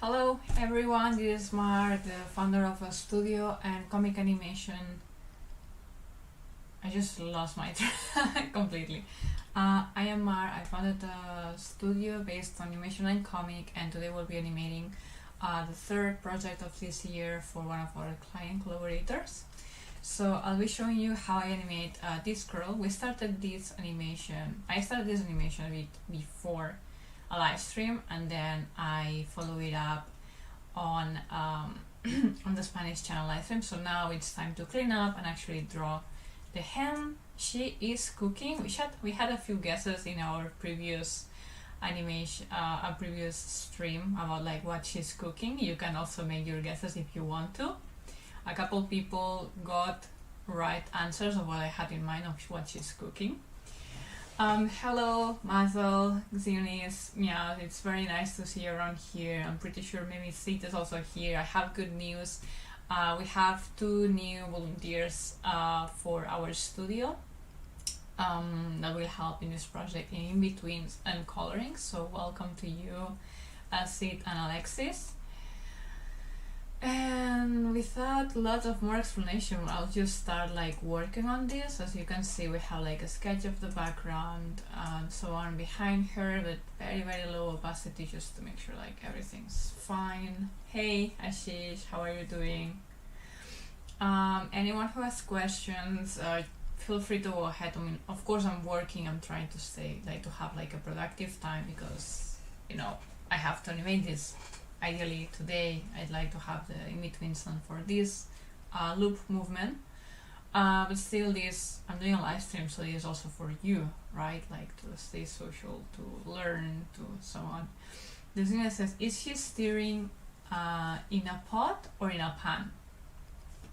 Hello everyone, this is Mar, the founder of a studio and comic animation. I just lost my track completely. I am Mar, I founded a studio based on animation and comic, and today we'll be animating the third project of this year for one of our client collaborators. So I'll be showing you how I animate this girl. I started this animation a bit before a live stream, and then I follow it up on on the Spanish channel live stream. So now it's time to clean up and actually draw the hen. She is cooking. We had a few guesses in our previous animation, a previous stream about like what she's cooking. You can also make your guesses if you want to. A couple people got right answers of what I had in mind of what she's cooking. Hello, Mazel, Xionis, Meow, it's very nice to see you around here. I'm pretty sure maybe Sita is also here. I have good news. We have 2 new volunteers for our studio that will help in this project in in-betweens and coloring. So welcome to you, Sid and Alexis. And without lots of more explanation, I'll just start like working on this. As you can see, we have like a sketch of the background and so on behind her, but very low opacity just to make sure like everything's fine. Hey Ashish, how are you doing? Anyone who has questions, feel free to go ahead. I mean, of course I'm working, I'm trying to stay like to have like a productive time because I have to animate this. Ideally today I'd like to have the in-betweens done for this loop movement, but still this I'm doing a live stream, so this is also for you, right? Like to stay social, to learn, to so on. The thing says, is she stirring in a pot or in a pan?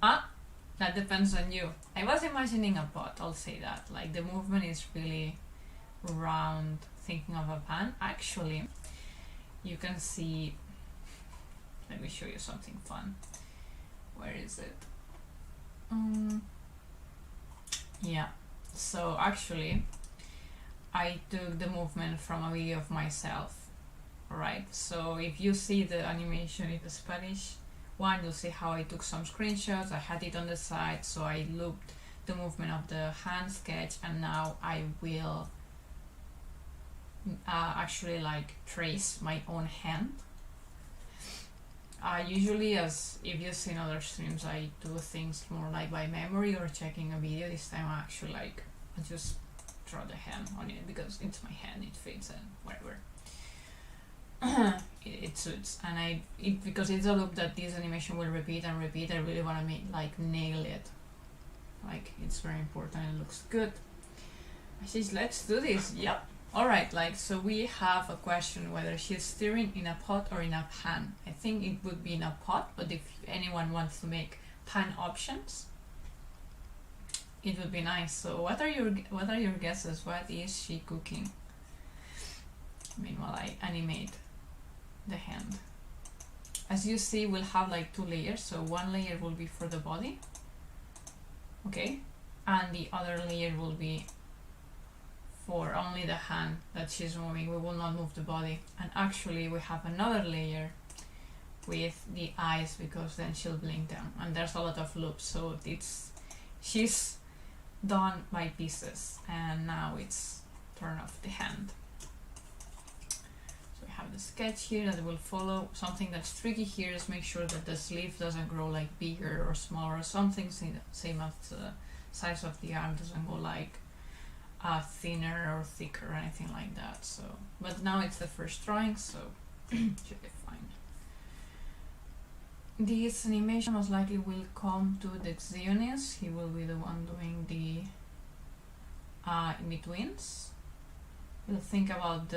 That depends on you. I was imagining a pot, I'll say that. Like the movement is really round, thinking of a pan. Actually, you can see, let me show you something fun. Where is it? Yeah, so actually I took the movement from a video of myself. Alright, so if you see the animation in the Spanish one, you'll see how I took some screenshots. I had it on the side, so I looped the movement of the hand sketch, and now I will actually like trace my own hand. Usually, as if you've seen other streams, I do things more like by memory or checking a video. This time I actually I just draw the hand on it because it's my hand, it fits and whatever. it suits, and because it's a loop that this animation will repeat and repeat, I really want to nail it. Like it's very important, it looks good. Let's do this. Yep. Alright, so we have a question whether she's stirring in a pot or in a pan. I think it would be in a pot, but if anyone wants to make pan options, it would be nice. So what are your guesses? What is she cooking? Meanwhile, I animate the hand. As you see, we'll have like 2 layers. So one layer will be for the body, okay, and the other layer will be for only the hand that she's moving. We will not move the body. And actually we have another layer with the eyes because then she'll blink them, and there's a lot of loops, so she's done by pieces, and now it's turn off the hand. So we have the sketch here that will follow. Something that's tricky here is make sure that the sleeve doesn't grow like bigger or smaller or something, same as the size of the arm doesn't go like thinner or thicker or anything like that. So, but now it's the first drawing, so should be fine. This animation most likely will come to the Xionis. He will be the one doing the in-betweens. We'll think about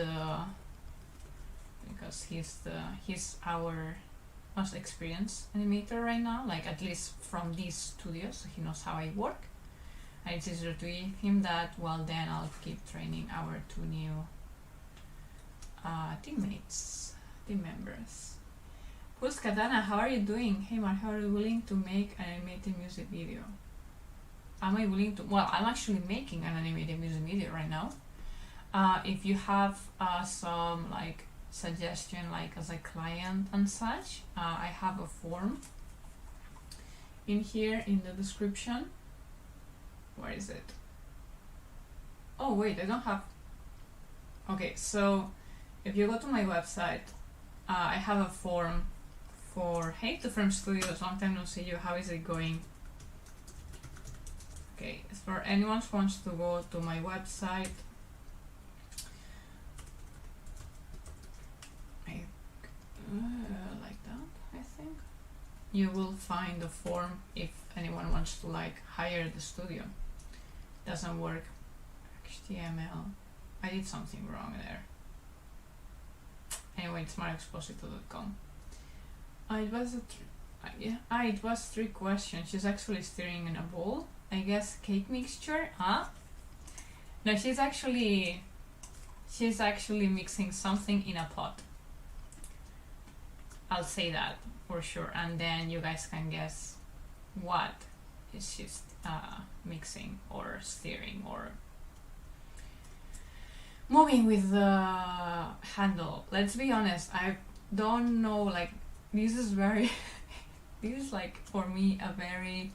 because he's our most experienced animator right now, like at least from these studios, so he knows how I work. And it's easier to give him that, while then I'll keep training our 2 new team members. Who's Katana? How are you doing? Hey Mark, how are you willing to make an animated music video? Am I willing to? Well, I'm actually making an animated music video right now. If you have some like suggestion like as a client and such, I have a form in here in the description. Where is it? Oh wait, I don't have. Okay, so if you go to my website, I have a form for hey to Film Studios, long time no see you, how is it going? Okay, for anyone who wants to go to my website, like that, I think you will find the form if anyone wants to like hire the studio. Doesn't work. HTML. I did something wrong there. Anyway, it's myexposito.com. It was 3 questions. She's actually stirring in a bowl. I guess cake mixture, huh? No, she's actually mixing something in a pot. I'll say that for sure, and then you guys can guess what is she mixing or stirring or moving with the handle. Let's be honest, I don't know, like this is very this is like for me a very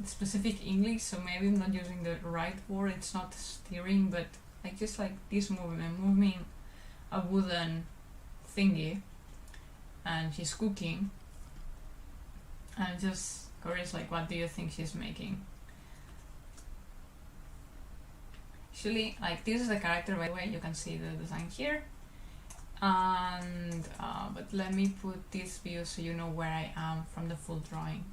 specific English, so maybe I'm not using the right word. It's not stirring, but like just like this movement, moving a wooden thingy, and she's cooking, and just curious, like what do you think she's making? Actually, like this is the character, by the way, you can see the design here, and but let me put this view so you know where I am from the full drawing,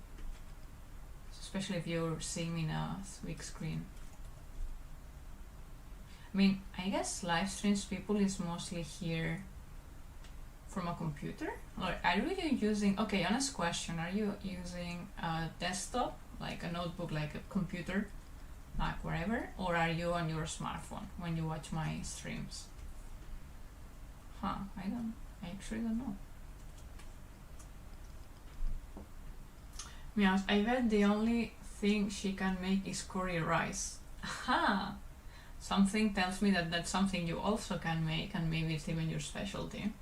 especially if you're seeing me in a big screen. I mean, I guess live streams people is mostly here from a computer, or are you using, okay, honest question, are you using a desktop, like a notebook, like a computer, like wherever, or are you on your smartphone when you watch my streams? I actually don't know. Meows, I bet the only thing she can make is curry rice. Aha! Something tells me that that's something you also can make, and maybe it's even your specialty.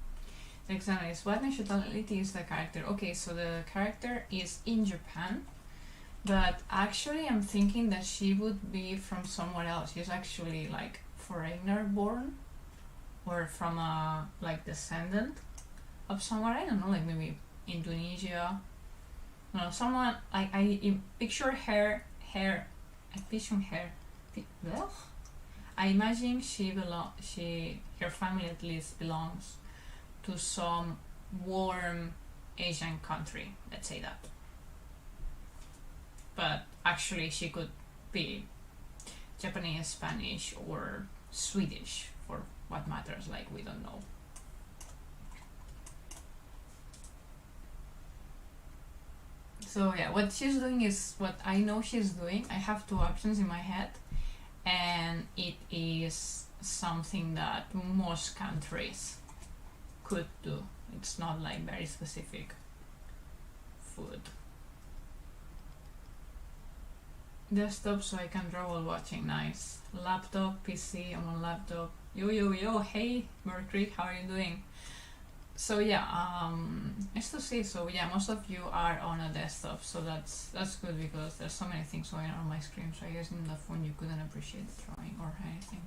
The example is, what nationality is the character? Okay, so the character is in Japan, but actually I'm thinking that she would be from somewhere else. She's actually like foreigner born, or from a like descendant of somewhere, I don't know, like maybe Indonesia. No, someone like I picture her hair. I picture her. I imagine her family at least belongs to some warm Asian country, let's say that. But actually she could be Japanese, Spanish, or Swedish, for what matters, like we don't know. So yeah, what she's doing is what I know she's doing. I have 2 options in my head, and it is something that most countries could do. It's not like very specific food. Desktop, so I can draw while watching, nice. Laptop, PC, I'm on laptop. Yo, hey Mercury, how are you doing? So yeah, nice to see. So yeah, most of you are on a desktop, so that's good, because there's so many things going on my screen, so I guess in the phone you couldn't appreciate the drawing or anything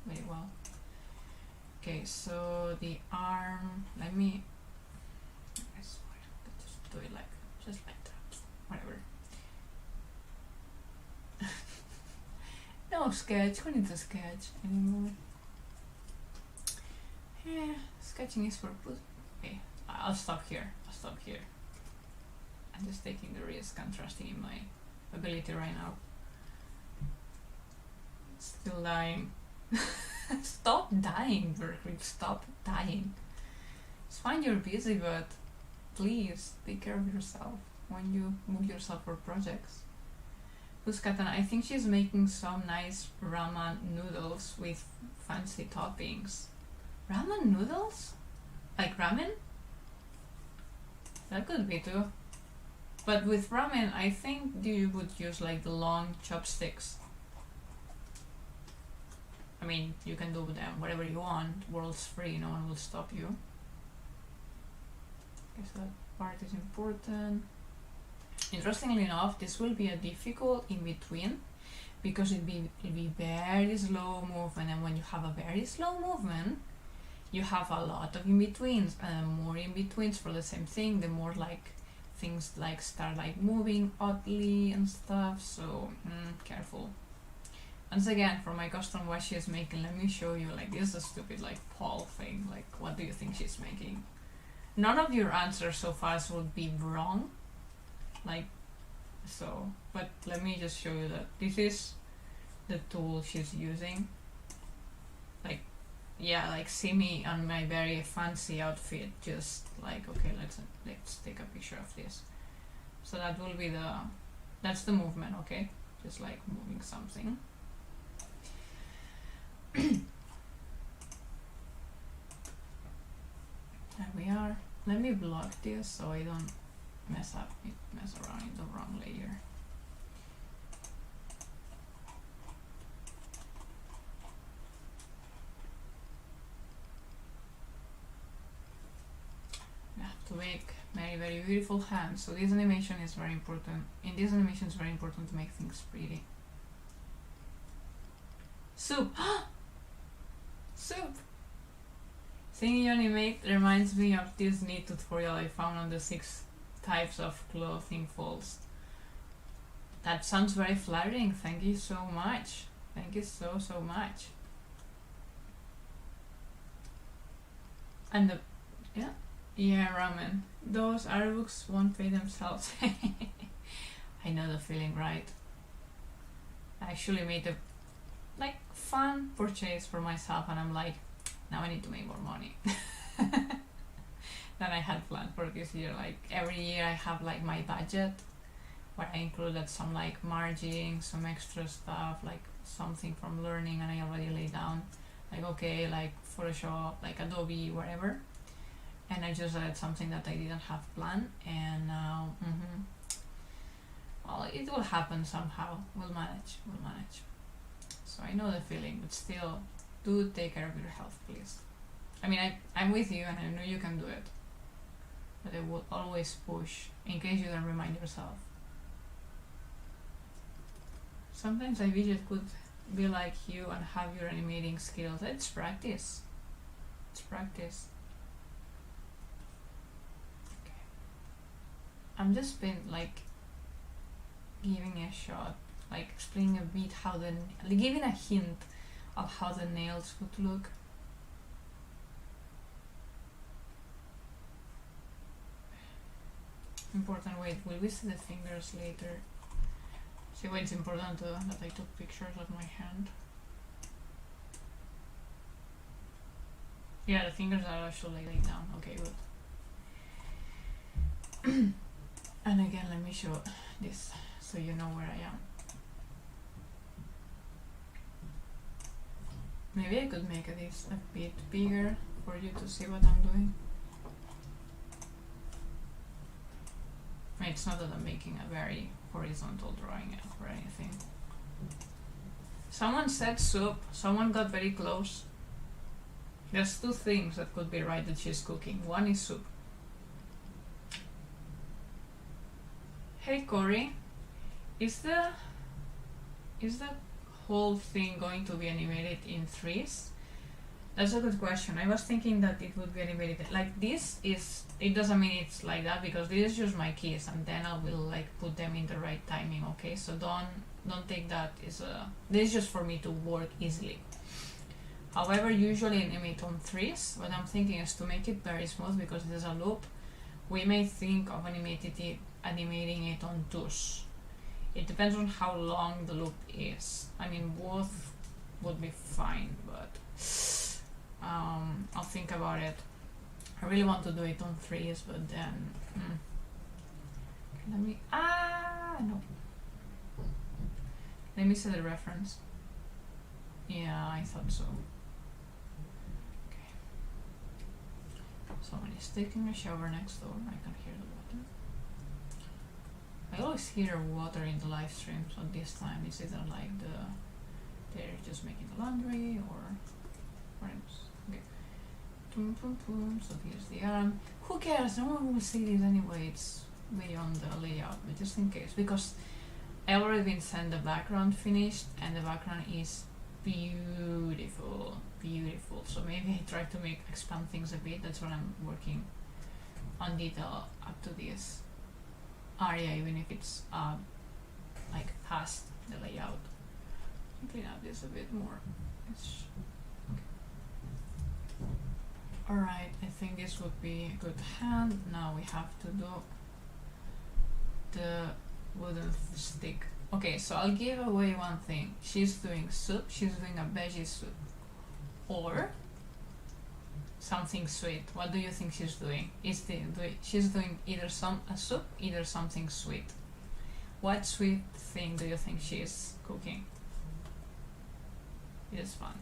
very well. Okay, so the arm, let me just do it like, just like that, whatever. No sketch, we need to sketch anymore. Yeah, sketching is for put. Okay, I'll stop here. I'm just taking the risk and trusting in my ability right now. Still dying. Stop dying, Berkeley. Stop dying. It's fine you're busy, but please take care of yourself when you move yourself for projects. Who's Katana? I think she's making some nice ramen noodles with fancy toppings. Ramen noodles? Like ramen? That could be too. But with ramen, I think you would use like the long chopsticks. I mean, you can do them whatever you want. World's free, no one will stop you. Okay, so that part is important. Interestingly enough, this will be a difficult in between because it'll be very slow movement, and when you have a very slow movement, you have a lot of in-betweens, and the more in-betweens for the same thing, the more like things like start like moving oddly and stuff, so careful. Once again, for my custom what she is making, let me show you, like, this is a stupid like Paul thing, like what do you think she's making? None of your answers so far would be wrong, like, so, but let me just show you that this is the tool she's using. Like, yeah, like see me on my very fancy outfit, just like, okay, let's take a picture of this. So that will be that's the movement, okay? Just like moving something. There we are. Let me block this so I don't mess around in the wrong layer. You have to make very beautiful hands. So this animation is very important. In this animation, it's very important to make things pretty. Soup. Soup. Seeing you animate reminds me of this neat tutorial I found on the 6 types of clothing folds. That sounds very flattering. Thank you so much. Thank you so much. And the yeah, ramen. Those art books won't pay themselves. I know the feeling, right? I actually made a like fun purchase for myself, and I'm like, now I need to make more money than I had planned for this year. Like every year I have like my budget where I included some like margin, some extra stuff, like something from learning, and I already laid down like, okay, like Photoshop, like Adobe, whatever, and I just added something that I didn't have planned, and now well, it will happen somehow. We'll manage. So I know the feeling, but still, do take care of your health, please. I mean, I'm with you, and I know you can do it, but I will always push in case you don't remind yourself. Sometimes I wish it could be like you and have your animating skills. It's practice. It's practice. Okay. I'm just been like giving a shot, like explaining a bit how giving a hint of how the nails would look. Important, wait, will we see the fingers later? See why it's important that I took pictures of my hand? Yeah, the fingers are actually laid down. Okay, good. And again, let me show this so you know where I am. Maybe I could make this a bit bigger for you to see what I'm doing. I mean, it's not that I'm making a very horizontal drawing or anything. Someone said soup. Someone got very close. There's 2 things that could be right that she's cooking. One is soup. Hey Corey, is the whole thing going to be animated in 3s? That's a good question. I was thinking that it would be animated like this. It doesn't mean it's like that, because this is just my keys, and then I will like put them in the right timing. Okay, so don't take that as this is just for me to work easily. However, usually animate on 3s. What I'm thinking is to make it very smooth, because there's a loop. We may think of animating it on 2s. It depends on how long the loop is. I mean, both would be fine, but I'll think about it. I really want to do it on 3s, but then let me no. Let me see the reference. Yeah, I thought so. Okay. Someone is taking a shower next door. I can hear the water. I always hear water in the live stream, so this time it's either like They're just making the laundry or what else? Okay. Boom, boom, boom. So here's the arm. Who cares? No one will see this anyway. It's beyond the layout, but just in case, because I already been sent the background finished, and the background is beautiful, beautiful. So maybe I try to expand things a bit. That's what I'm working on detail up to this area, even if it's like past the layout. Clean up this a bit more. It's okay. Alright, I think this would be a good hand. Now we have to do the wooden stick. Okay, so I'll give away one thing. She's doing soup, she's doing a veggie soup. Or something sweet. What do you think she's doing? She's doing either a soup, either something sweet. What sweet thing do you think she's cooking? It is fun.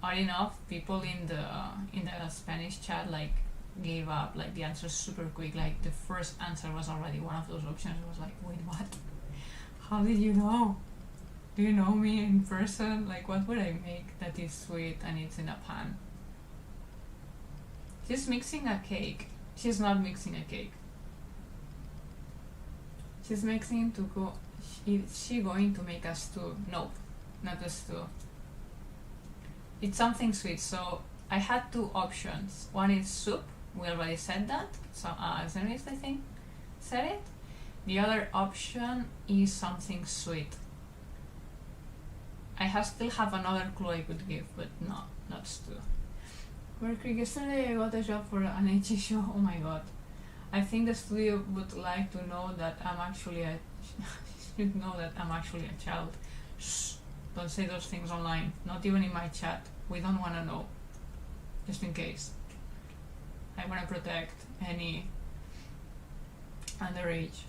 Odd enough, people in the Spanish chat like gave up, like the answer super quick. Like the first answer was already one of those options. I was like, wait, what? How did you know? Do you know me in person? Like, what would I make that is sweet and it's in a pan? She's mixing a cake. She's not mixing a cake. She's mixing to go. Is she going to make a stew? Nope, not a stew. It's something sweet. So I had two options. One is soup. We already said that. So Zenist, I think, said it. The other option is something sweet. I still have another clue I could give, but not stew. Yesterday I got a job for an HE show. Oh my god. I think the studio would like to know that I'm actually should know that I'm actually a child. Shh, don't say those things online. Not even in my chat. We don't want to know. Just in case. I want to protect any underage.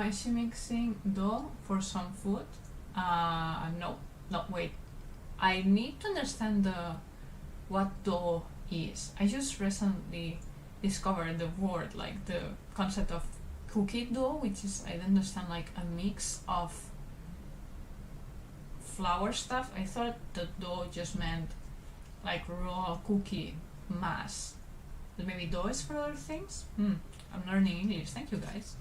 Is she mixing dough for some food? No, wait. I need to understand what dough is. I just recently discovered the word, like the concept of cookie dough, which is, I understand, like a mix of flour stuff. I thought the dough just meant like raw cookie mass. But maybe dough is for other things? I'm learning English. Thank you, guys.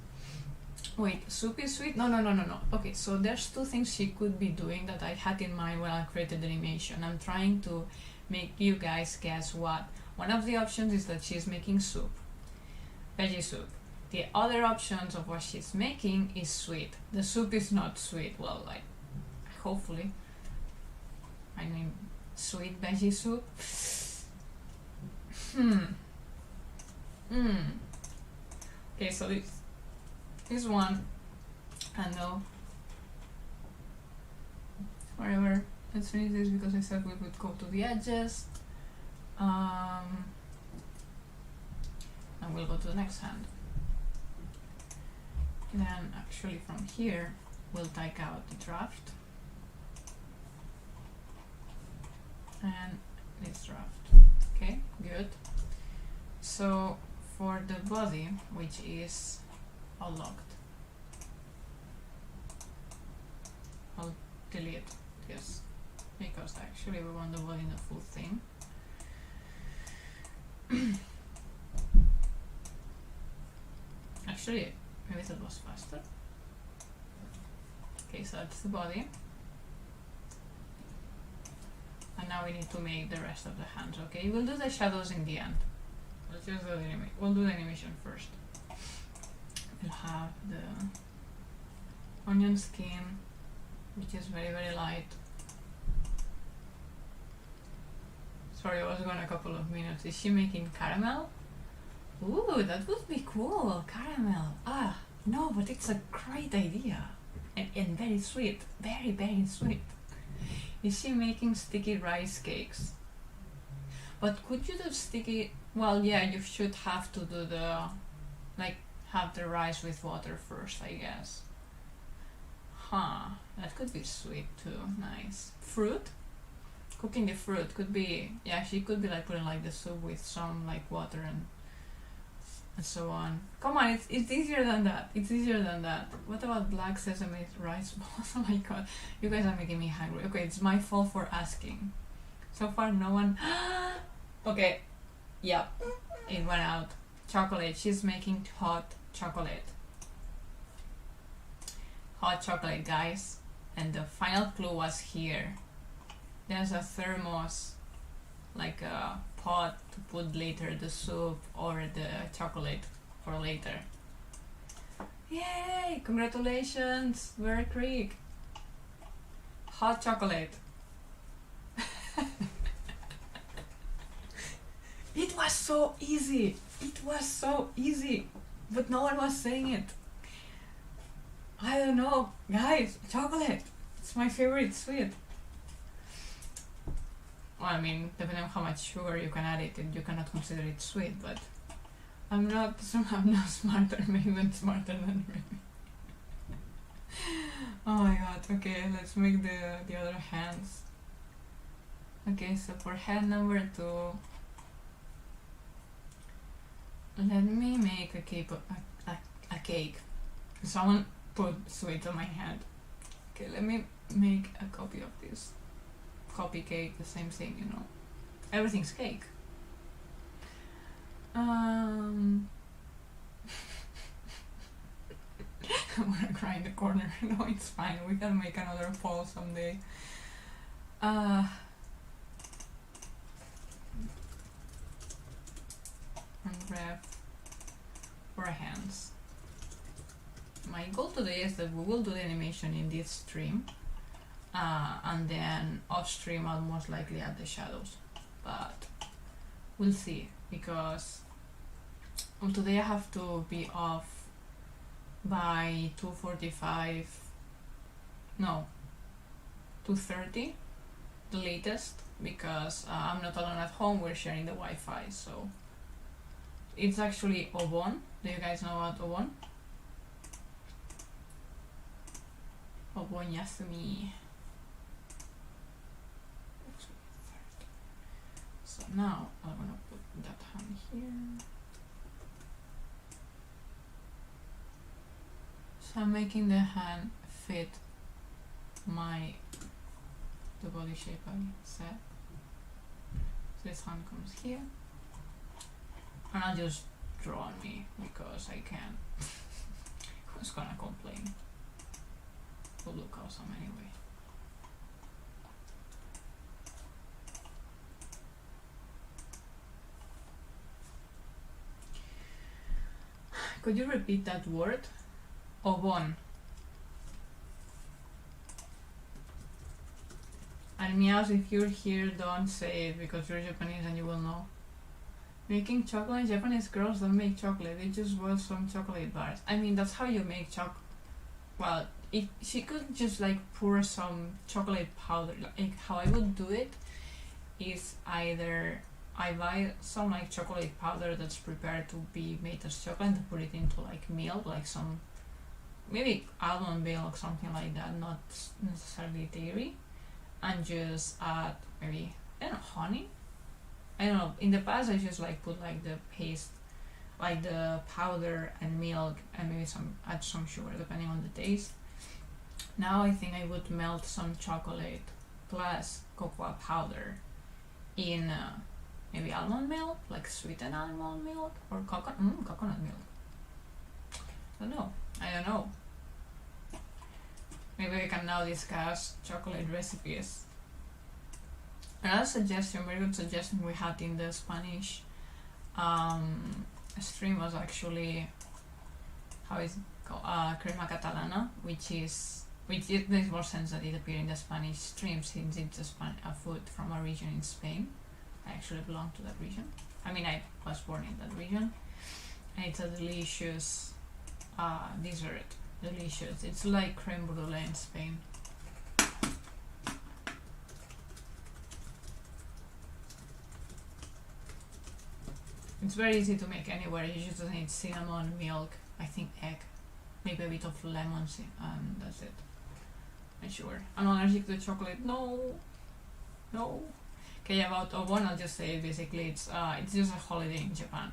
Wait, soup is sweet? No. Okay, so there's two things she could be doing that I had in mind when I created the animation. I'm trying to make you guys guess what. One of the options is that she's making soup, veggie soup. The other options of what she's making is sweet. The soup is not sweet. Well, like, hopefully. I mean, sweet veggie soup. Okay, so this one, I know. Whatever. Let's finish this because I said we would go to the edges. And we'll go to the next hand. Then actually from here we'll take out the draft and this draft. Okay, good. So for the body, which is unlocked, I'll delete this because actually we want the body in the full thing. Actually, maybe that was faster. Okay, so that's the body. And now we need to make the rest of the hands, okay? We'll do the shadows in the end. Let's just do we'll do the animation first. We'll have the onion skin, which is very, very light. Sorry, I was gone a couple of minutes. Is she making caramel? Ooh, that would be cool, caramel. No, but it's a great idea. And very sweet, very, very sweet. Is she making sticky rice cakes? But could you do sticky, well, yeah, you should have to do the, like, have the rice with water first, I guess. That could be sweet too, nice. Fruit? Cooking the fruit could be, yeah, she could be like putting like the soup with some like water and and so on. Come on, it's easier than that. It's easier than that. What about black sesame rice balls? Oh my god, you guys are making me hungry. Okay, it's my fault for asking. So far, no one. Okay, yep, it went out. Chocolate. She's making hot chocolate. Hot chocolate, guys. And the final clue was here. There's a thermos, like a pot to put later the soup or the chocolate for later. Yay! Congratulations, Bear Creek. Hot chocolate. It was so easy. It was so easy, but no one was saying it. I don't know, guys. Chocolate. It's my favorite sweet. Well, I mean, depending on how much sugar you can add it, you cannot consider it sweet. But I'm not smarter, maybe even smarter than me. Oh my god. Okay, let's make the other hands. Okay, so for hand number 2, let me make a cake. A cake. Someone put sweets on my hand. Okay, let me make a copy of this. Copy cake, the same thing, you know. Everything's cake. I'm gonna cry in the corner. No, it's fine. We can make another poll someday. Unwrap for hands. My goal today is that we will do the animation in this stream, and then off stream I'll most likely add the shadows, but we'll see, because today I have to be off by 2:45, no, 2:30 the latest, because I'm not alone at home, we're sharing the Wi-Fi. So it's actually Obon. Do you guys know about Obon? Obon Yasumi. So now I'm gonna put that hand here. So I'm making the hand fit the body shape I set. So this hand comes here, and I'll just draw on me because I can. Who's gonna complain? Will look awesome anyway. Could you repeat that word? Obon. And meows, if you're here, don't say it because you're Japanese and you will know. Making chocolate. Japanese girls don't make chocolate, they just boil some chocolate bars. I mean, that's how you make chocolate. Well, she could just like pour some chocolate powder. Like how I would do it is either I buy some like chocolate powder that's prepared to be made as chocolate and put it into like milk, like some maybe almond milk, something like that, not necessarily dairy, and just add maybe, I don't know, honey. I don't know. In the past, I just like put like the paste, like the powder and milk, and maybe add some sugar depending on the taste. Now I think I would melt some chocolate plus cocoa powder in maybe almond milk, like sweetened almond milk, or coconut milk. I don't know. Maybe we can now discuss chocolate recipes. Another suggestion, very good suggestion we had in the Spanish stream was actually, how is it called? Crema catalana, which makes more sense that it appeared in the Spanish stream since it's a food from a region in Spain. I actually belong to that region. I mean, I was born in that region, and it's a delicious dessert. Delicious. It's like creme brulee in Spain. It's very easy to make anywhere. You just need cinnamon, milk, I think egg, maybe a bit of lemon, and that's it. And sugar. I'm allergic to chocolate. No. Okay, about Obon, I'll just say basically it's just a holiday in Japan.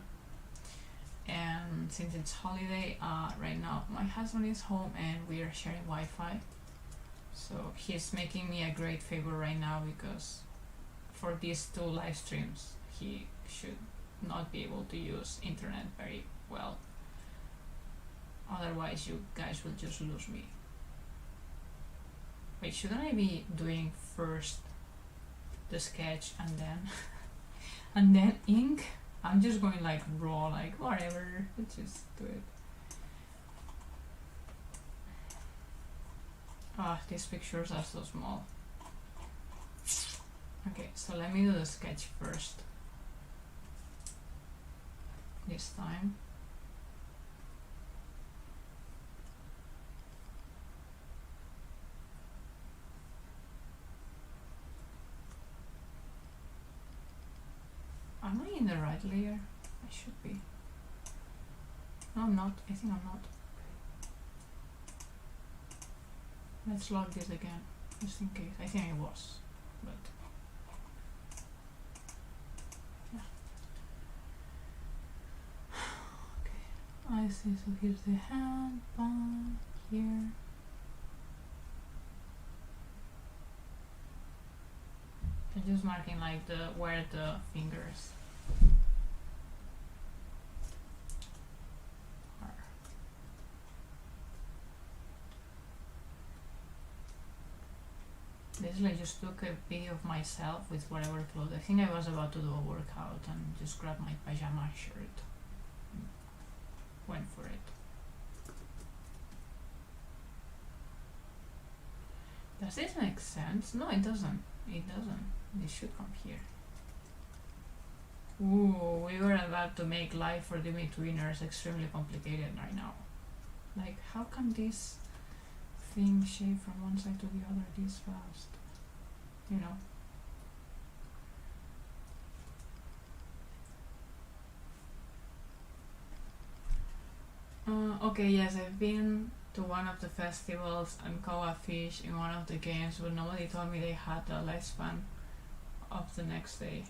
and since it's holiday, right now my husband is home and we are sharing Wi-Fi. So he's making me a great favor right now because for these 2 live streams he should not be able to use internet very well. Otherwise you guys will just lose me. Wait, shouldn't I be doing first the sketch and then and then ink? I'm just going like raw, like whatever, let's just do it. These pictures are so small. Okay, so let me do the sketch first. This time. Am I in the right layer? I should be. No, I'm not. I think I'm not. Let's log this again, just in case. I think I was, but yeah. Okay, I see. So here's the hand, palm, here. I'm just marking like where the fingers are. Basically, I just took a video of myself with whatever clothes. I think I was about to do a workout and just grabbed my pajama shirt and went for it. Does this make sense? No, it doesn't. It doesn't. This should come here. Ooh, we were about to make life for the betweeners extremely complicated right now. Like, how can this thing shape from one side to the other this fast? You know? Okay, yes, I've been to one of the festivals and caught a fish in one of the games, but nobody told me they had a lifespan of the next day.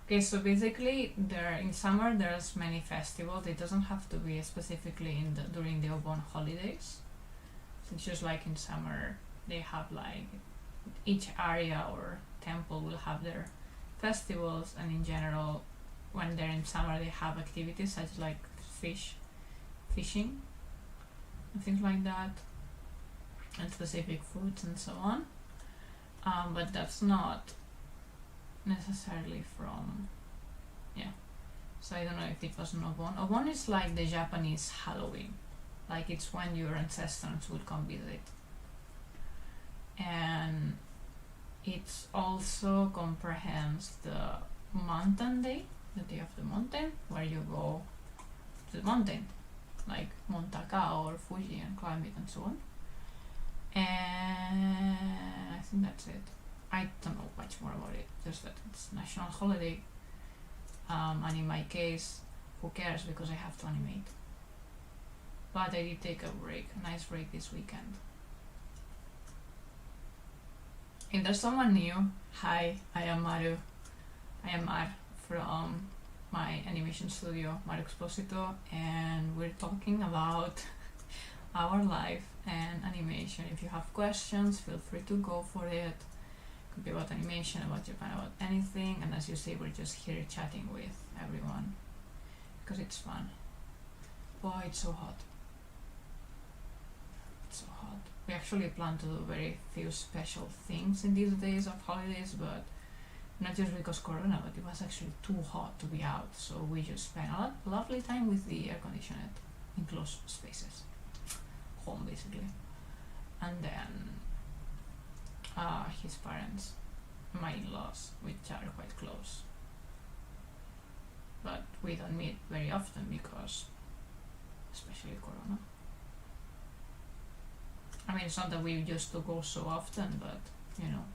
Okay, so basically, in summer there's many festivals. It doesn't have to be specifically during the Obon holidays. So it's just like in summer they have like each area or temple will have their festivals, and in general, when they're in summer, they have activities such like fishing and things like that, and specific foods and so on. But that's not necessarily from, yeah. So I don't know if it was an Obon. Obon is like the Japanese Halloween. Like it's when your ancestors would come visit. And it also comprehends the mountain day, the day of the mountain, where you go to the mountain, like Montaka or Fuji, and climb it and so on. And I think that's it. I don't know much more about it, just that it's national holiday. And in my case, who cares, because I have to animate. But I did take a break, a nice break this weekend. If there's someone new, hi, I am Maru. I am Mar from my animation studio, Exposito, and we're talking about our life and animation. If you have questions, feel free to go for it. It could be about animation, about Japan, about anything. And as you see, we're just here chatting with everyone because it's fun. Boy, it's so hot. It's so hot. We actually plan to do very few special things in these days of holidays, but not just because Corona, but it was actually too hot to be out, so we just spent a lovely time with the air conditioned enclosed spaces, home basically. And then his parents, my in-laws, which are quite close, but we don't meet very often because, especially Corona. I mean, it's not that we used to go so often, but you know.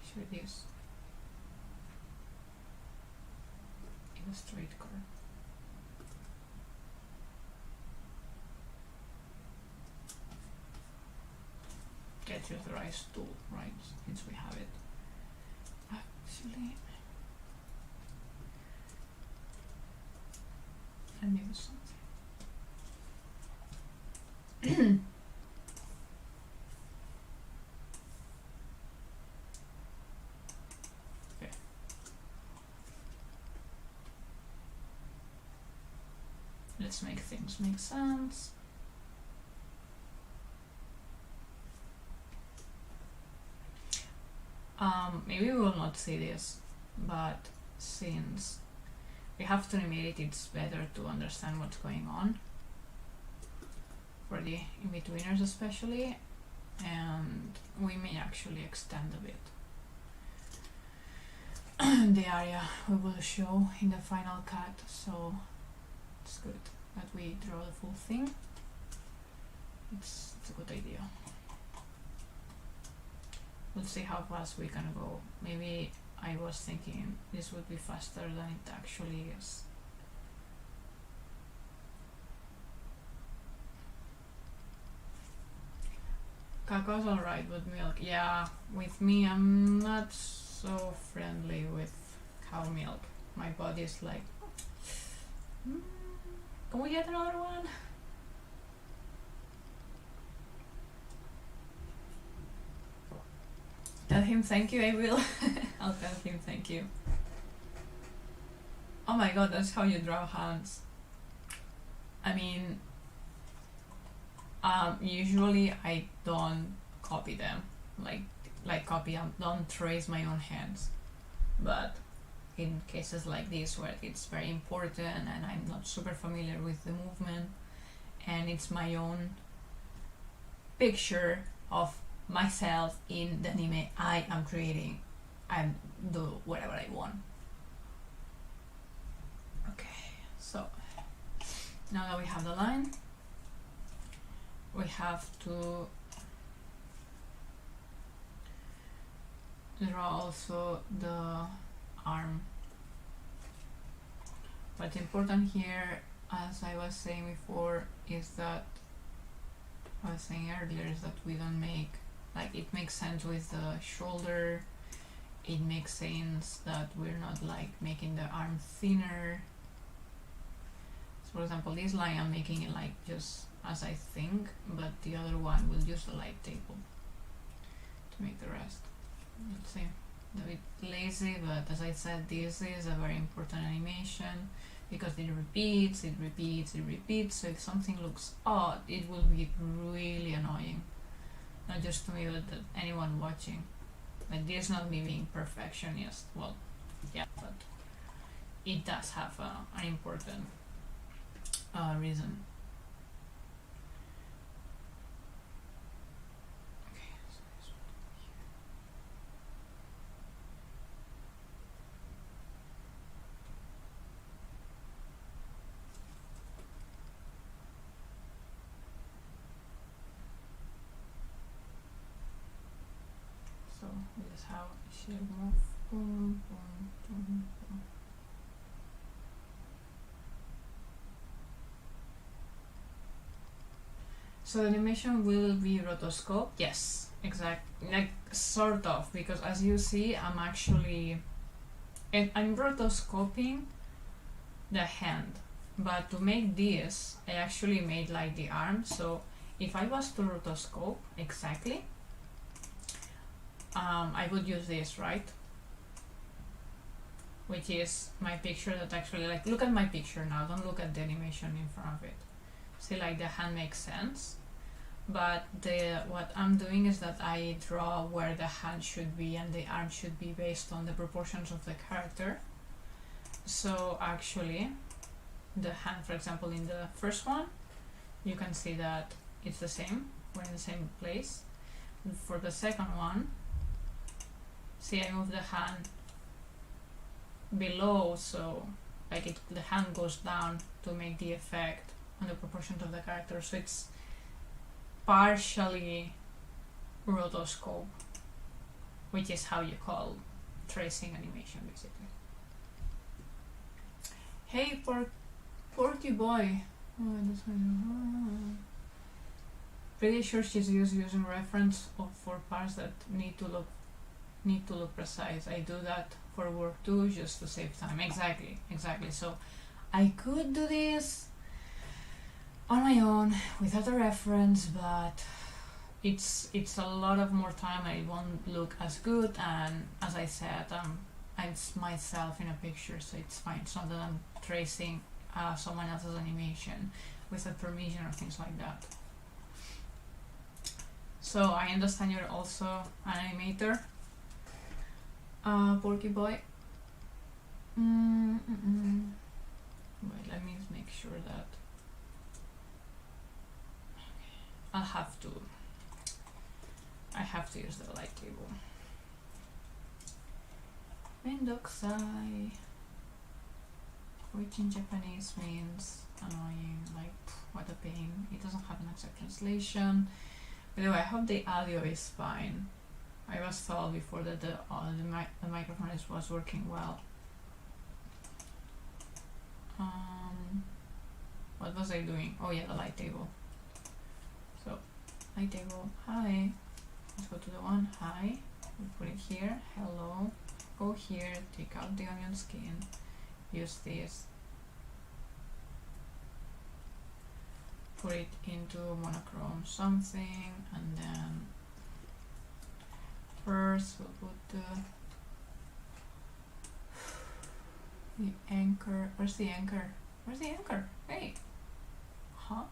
Should use illustrate color. choose the right tool, right? Since we have it. Actually, let me do something. Okay. Let's make things make sense. Maybe we will not see this, but since we have to animate it, it's better to understand what's going on for the in-betweeners especially, and we may actually extend a bit the area we will show in the final cut, so it's good that we draw the full thing. It's a good idea. We'll see how fast we can go. Maybe I was thinking this would be faster than it actually is. Cacao's alright with milk. Yeah, with me I'm not so friendly with cow milk. My body is like, can we get another one? Tell him thank you, I will. I'll tell him thank you. Oh my god, that's how you draw hands. I mean, usually I don't copy them. Like copy, I don't trace my own hands. But in cases like this where it's very important and I'm not super familiar with the movement and it's my own picture of myself in the anime I am creating, I do whatever I want. Okay, so now that we have the line, we have to draw also the arm. What's important here, as I was saying before, is that I was saying earlier is that we don't make, like, it makes sense with the shoulder, it makes sense that we're not like making the arm thinner. So for example, this line I'm making it like just as I think, but the other one will use the light table to make the rest. Let's see, a bit lazy, but as I said, this is a very important animation because it repeats, it repeats, it repeats, so if something looks odd, it will be really annoying. Not just to me, but to anyone watching. Like, this is not me being perfectionist, well, yeah, but it does have an important reason. Okay, so this one here. So this is how it should move. Boom, boom, boom, boom. So the animation will be rotoscope. Yes, exactly. Like, sort of, because as you see, I'm rotoscoping the hand. But to make this, I actually made like the arm. So if I was to rotoscope exactly, I would use this, right? Which is my picture that actually, like, look at my picture now, don't look at the animation in front of it. See, like, the hand makes sense, but what I'm doing is that I draw where the hand should be and the arm should be based on the proportions of the character. So actually, the hand, for example, in the first one, you can see that it's the same, we're in the same place. For the second one, see, I move the hand below, so like the hand goes down to make the effect on the proportions of the character, so it's partially rotoscope, which is how you call tracing animation, basically. Hey, Porky boy. Oh, pretty sure she's using reference for parts that need to look precise. I do that for work too, just to save time. Exactly. So I could do this on my own without a reference, but it's a lot of more time. I won't look as good, and as I said, I'm myself in a picture, so it's fine. It's not that I'm tracing someone else's animation without permission or things like that. So I understand you're also an animator, Porky Boy. Wait, let me make sure that I have to use the light table. Mendokusai, which in Japanese means annoying, like what a pain. It doesn't have an exact translation. By the way, I hope the audio is fine. I was told before that the microphone was working well. What was I doing? Oh yeah, the light table. So, light table, hi. Let's go to the one, hi. We put it here, hello. Go here, take out the onion skin. Use this. Put it into monochrome something, and then first we'll put the anchor. Where's the anchor? Where's the anchor? Hey! Huh?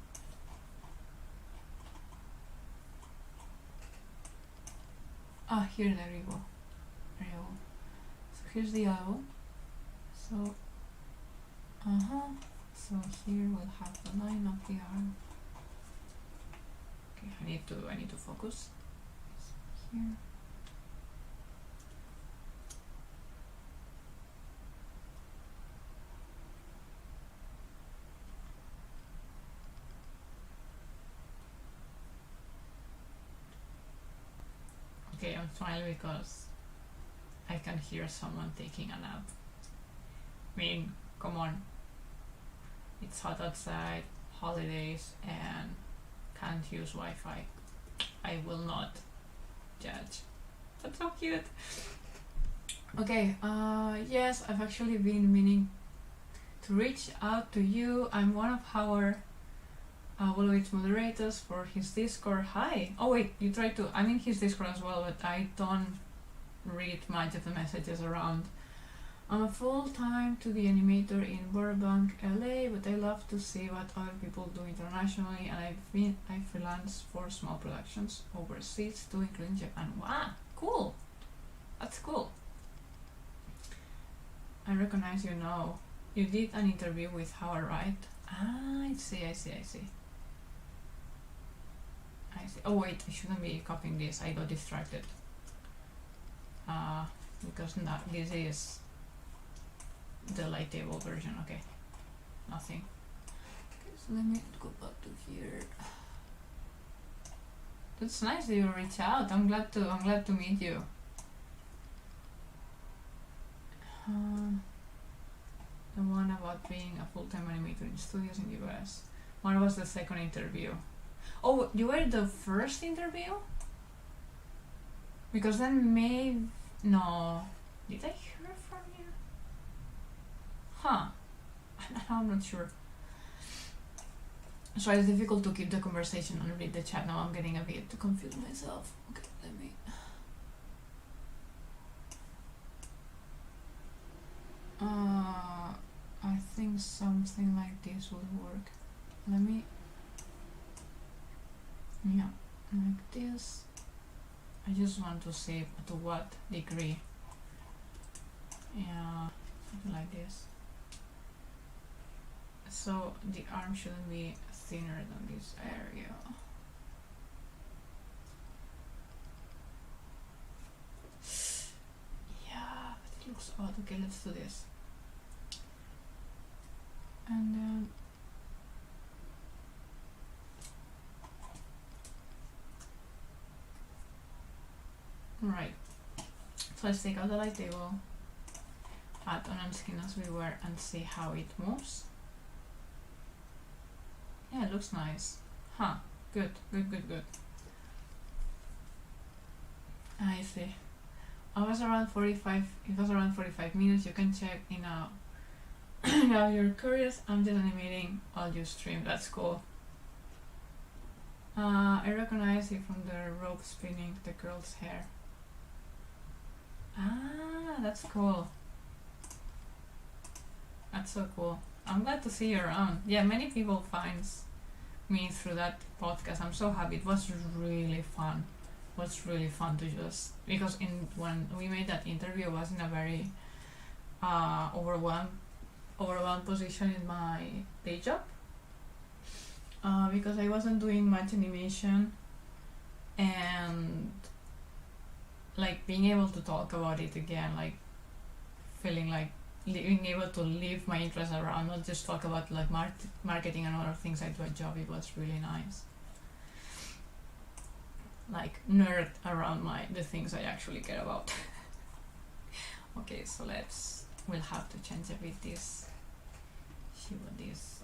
Ah, here, there you go. There you go. So here's the owl. So, so here we'll have the line of the arm. Okay, I need to focus. So here. Okay, I'm smiling because I can hear someone taking a nap. I mean, come on. It's hot outside, holidays, and can't use Wi-Fi. I will not judge. That's so cute. Okay, yes, I've actually been meaning to reach out to you. I'm one of our Wolowitz moderators for his Discord. Hi! Oh wait, you tried to... I'm in his Discord as well, but I don't read much of the messages around. I'm a full-time 2D animator in Burbank, LA, but I love to see what other people do internationally, and I freelance for small productions overseas too, including Japan. Wow, cool! That's cool. I recognize you now. You did an interview with Howard, right? Ah, I see. Oh wait, I shouldn't be copying this. I got distracted. Because this is the light table version. Okay, nothing. Okay, so let me go back to here. That's nice that you reach out. I'm glad to meet you. The one about being a full-time animator in studios in the US. One was the second interview. Oh, you were the first interview? Because then no. Did I hear from you? Huh. I'm not sure. So it's difficult to keep the conversation and read the chat. Now I'm getting a bit confused myself. Okay, let me... I think something like this would work. Let me... Yeah, like this. I just want to see to what degree. Yeah, something like this. So the arm shouldn't be thinner than this area. Yeah, but it looks odd. Okay, let's do this. And then right. So let's take out the light table, add on skin as we were, and see how it moves. Yeah, it looks nice. Huh, Good. I see. It was around 45 minutes. You can check in a now you're curious. I'm just animating all your stream. That's cool. I recognize it from the rope spinning the girl's hair. That's cool. That's so cool. I'm glad to see you around. Yeah, many people finds me through that podcast. I'm so happy. It was really fun. It was really fun to just because when we made that interview, I was in a very overwhelmed position in my day job because I wasn't doing much animation, and like being able to talk about it again, like feeling like being able to leave my interest around, not just talk about like marketing and other things I do at job. It was really nice. Like nerd around the things I actually care about. Okay, so we'll have to change a bit this. See what these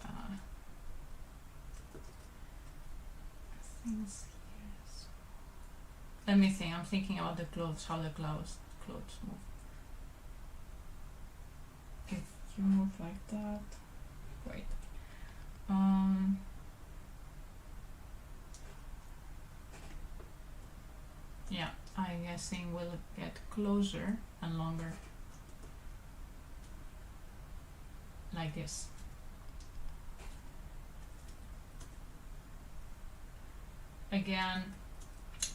things here. So. Let me think. I'm thinking about the clothes, how the clothes move. If you move like that, wait. Yeah, I'm guessing we'll get closer and longer. Like this. Again,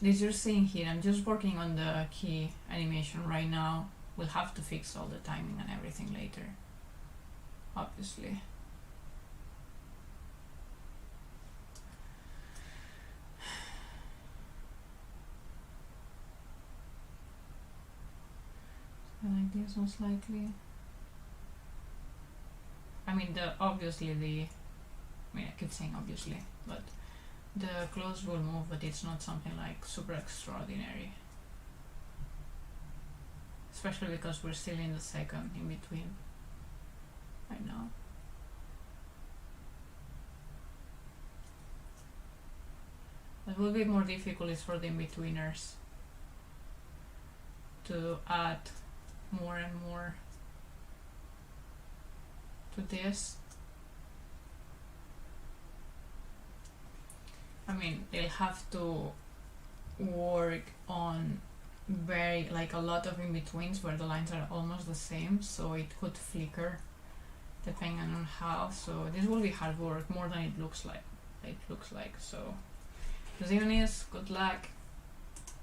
this you're seeing here, I'm just working on the key animation right now. We'll have to fix all the timing and everything later, obviously. So like this most likely. I mean, I keep saying obviously, but the clothes will move, but it's not something like super extraordinary. Especially because we're still in the second in between right now. What will be more difficult is for the in-betweeners to add more and more to this. I mean, they'll have to work on a lot of in-betweens where the lines are almost the same, so it could flicker depending on how. So this will be hard work, more than it looks like. So Zionis, good luck.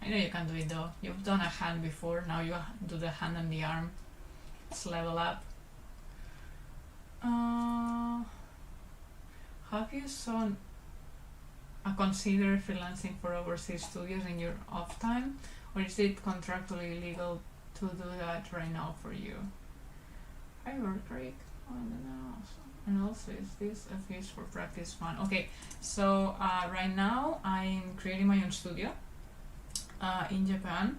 I know you can do it though. You've done a hand before, now you do the hand and the arm. Let's level up. Have you considered freelancing for overseas studios in your off time, or is it contractually illegal to do that right now for you? Hi, Rick. And also, is this a fees for practice fun? Okay, so right now I'm creating my own studio in Japan,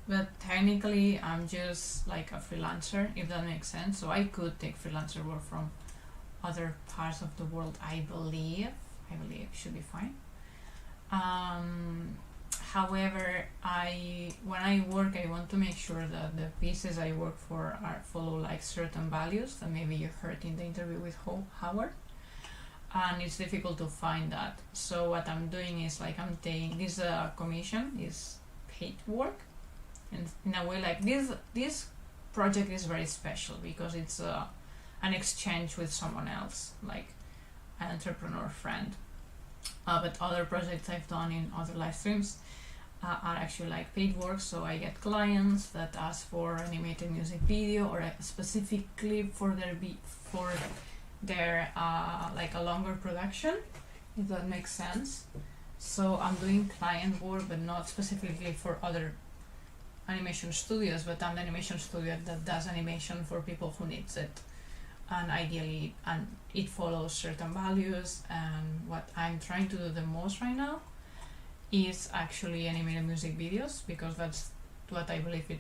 but technically I'm just like a freelancer, if that makes sense. So I could take freelancer work from other parts of the world. I believe should be fine. However, when I work, I want to make sure that the pieces I work for follow like certain values that maybe you heard in the interview with Howard, and it's difficult to find that. So what I'm doing is like I'm taking this commission is paid work, and in a way like this project is very special because it's an exchange with someone else, like an entrepreneur friend. But other projects I've done in other live streams are actually like paid work, so I get clients that ask for animated music video or a specific clip for their like a longer production, if that makes sense. So I'm doing client work, but not specifically for other animation studios, but I'm the animation studio that does animation for people who needs it. And ideally, and it follows certain values, and what I'm trying to do the most right now is actually animated music videos, because that's what I believe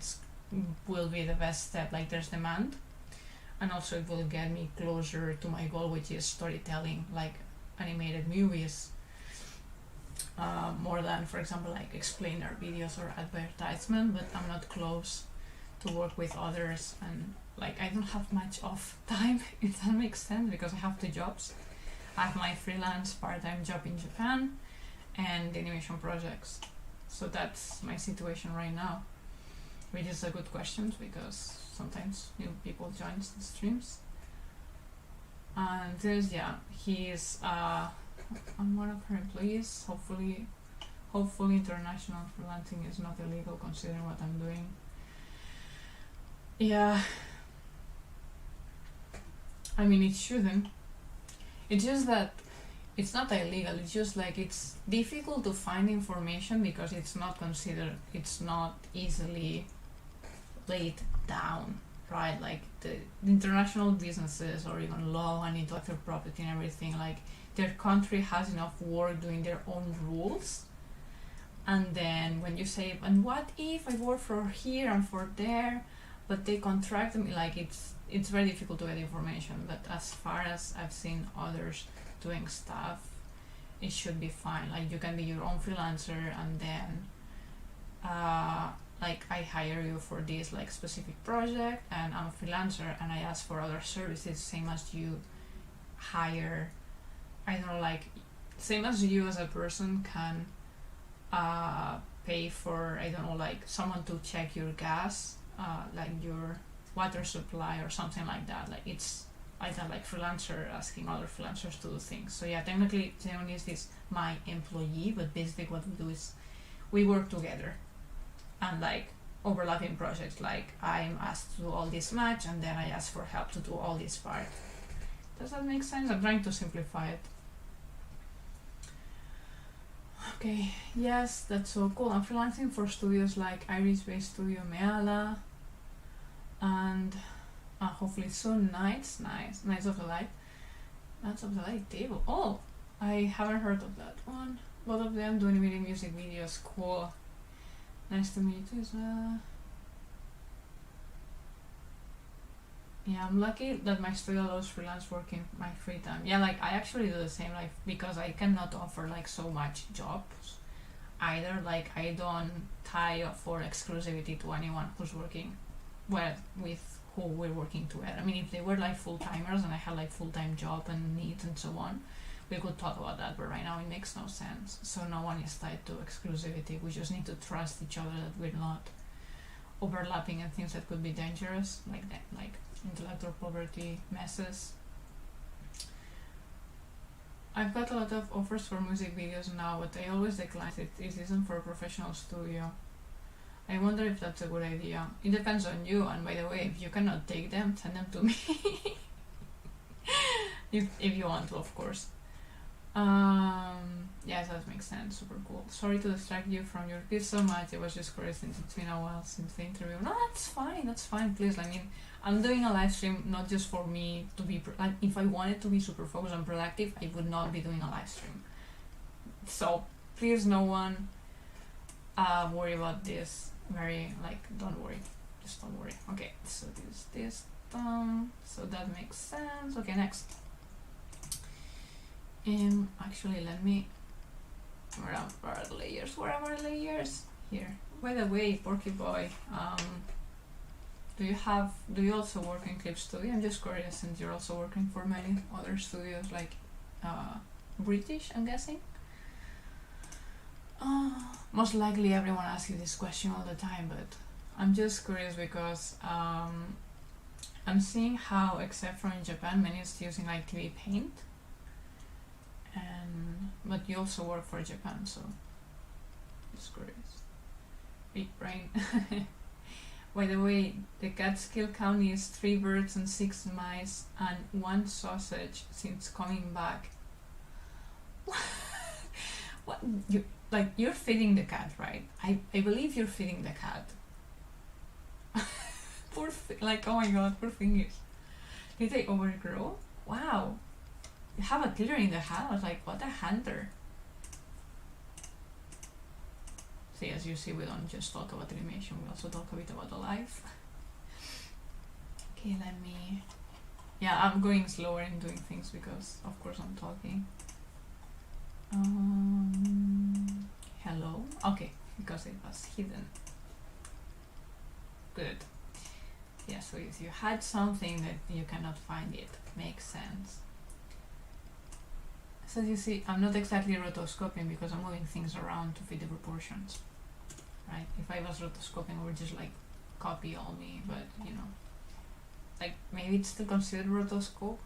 will be the best step. Like there's demand, and also it will get me closer to my goal, which is storytelling, like animated movies. more than, for example, like explainer videos or advertisement, but I'm not close to work with others, and like I don't have much off time, if that makes sense, because I have two jobs. I have my freelance part-time job in Japan and the animation projects. So that's my situation right now, which is a good question because sometimes new people join the streams. And there's, yeah, he's I'm one of her employees. Hopefully international freelancing is not illegal considering what I'm doing. Yeah, I mean, it shouldn't. It's just that it's not illegal, it's just like it's difficult to find information because it's not easily laid down, right? Like the international businesses or even law and intellectual property and everything, like their country has enough work doing their own rules. And then when you say, and what if I work for here and for there, but they contract them, like it's very difficult to get information. But as far as I've seen others doing stuff, it should be fine. Like you can be your own freelancer, and then like I hire you for this like specific project, and I'm a freelancer, and I ask for other services, same as you hire. I don't know, like same as you as a person can pay for, I don't know, like someone to check your gas, like your water supply or something like that. Like it's either like freelancer asking other freelancers to do things. So yeah, technically Zeonis is my employee, but basically what we do is we work together and like overlapping projects. Like I'm asked to do all this much, and then I ask for help to do all this part. Does that make sense? I'm trying to simplify it. Okay, yes, that's so cool. I'm freelancing for studios like Irish-based studio Meala, and hopefully soon Nights of the Light table. Oh, I haven't heard of that one. Both of them do animated music videos. Cool. Nice to meet you as well. Yeah, I'm lucky that my studio allows freelance work in my free time. Yeah, like I actually do the same, like because I cannot offer like so much jobs either. Like I don't tie for exclusivity to anyone who's working with who we're working together. I mean, if they were like full-timers and I had like full-time job and needs and so on, we could talk about that, but right now it makes no sense. So no one is tied to exclusivity. We just need to trust each other that we're not overlapping and things that could be dangerous, like that, like intellectual property messes. I've got a lot of offers for music videos now, but I always decline it. It isn't for a professional studio. I wonder if that's a good idea. It depends on you, and by the way, if you cannot take them, send them to me. if you want to, of course. Yes, that makes sense. Super cool. Sorry to distract you from your piece so much. It was just curious since it's been a while since the interview. No, that's fine, please. I mean, I'm doing a live stream not just for me to be, like, if I wanted to be super focused and productive, I would not be doing a live stream. So, please, no one worry about this. Don't worry. Just don't worry. Okay, so this done. So that makes sense. Okay, next. Actually, let me. Where are the layers? Where are my layers? Here. By the way, Porky Boy, do you also work in Clip Studio? I'm just curious, since you're also working for many other studios, like British, I'm guessing. Most likely everyone asks you this question all the time, but I'm just curious because I'm seeing how, except for in Japan, many is using like TV Paint. But you also work for Japan, so just curious. Big brain. By the way, the cat's kill count is 3 birds and 6 mice and 1 sausage since coming back. What? You're feeding the cat, right? I believe you're feeding the cat. Oh my god, poor fingers. Did they overgrow? Wow. You have a killer in the house, like what a hunter. See, as you see, we don't just talk about animation, we also talk a bit about the life. Okay, let me... Yeah, I'm going slower in doing things because, of course, I'm talking. Hello? Okay, because it was hidden. Good. Yeah, so if you had something that you cannot find it, makes sense. So you see, I'm not exactly rotoscoping because I'm moving things around to fit the proportions, right? If I was rotoscoping, I would just like copy all me, but you know, like maybe it's still considered rotoscope.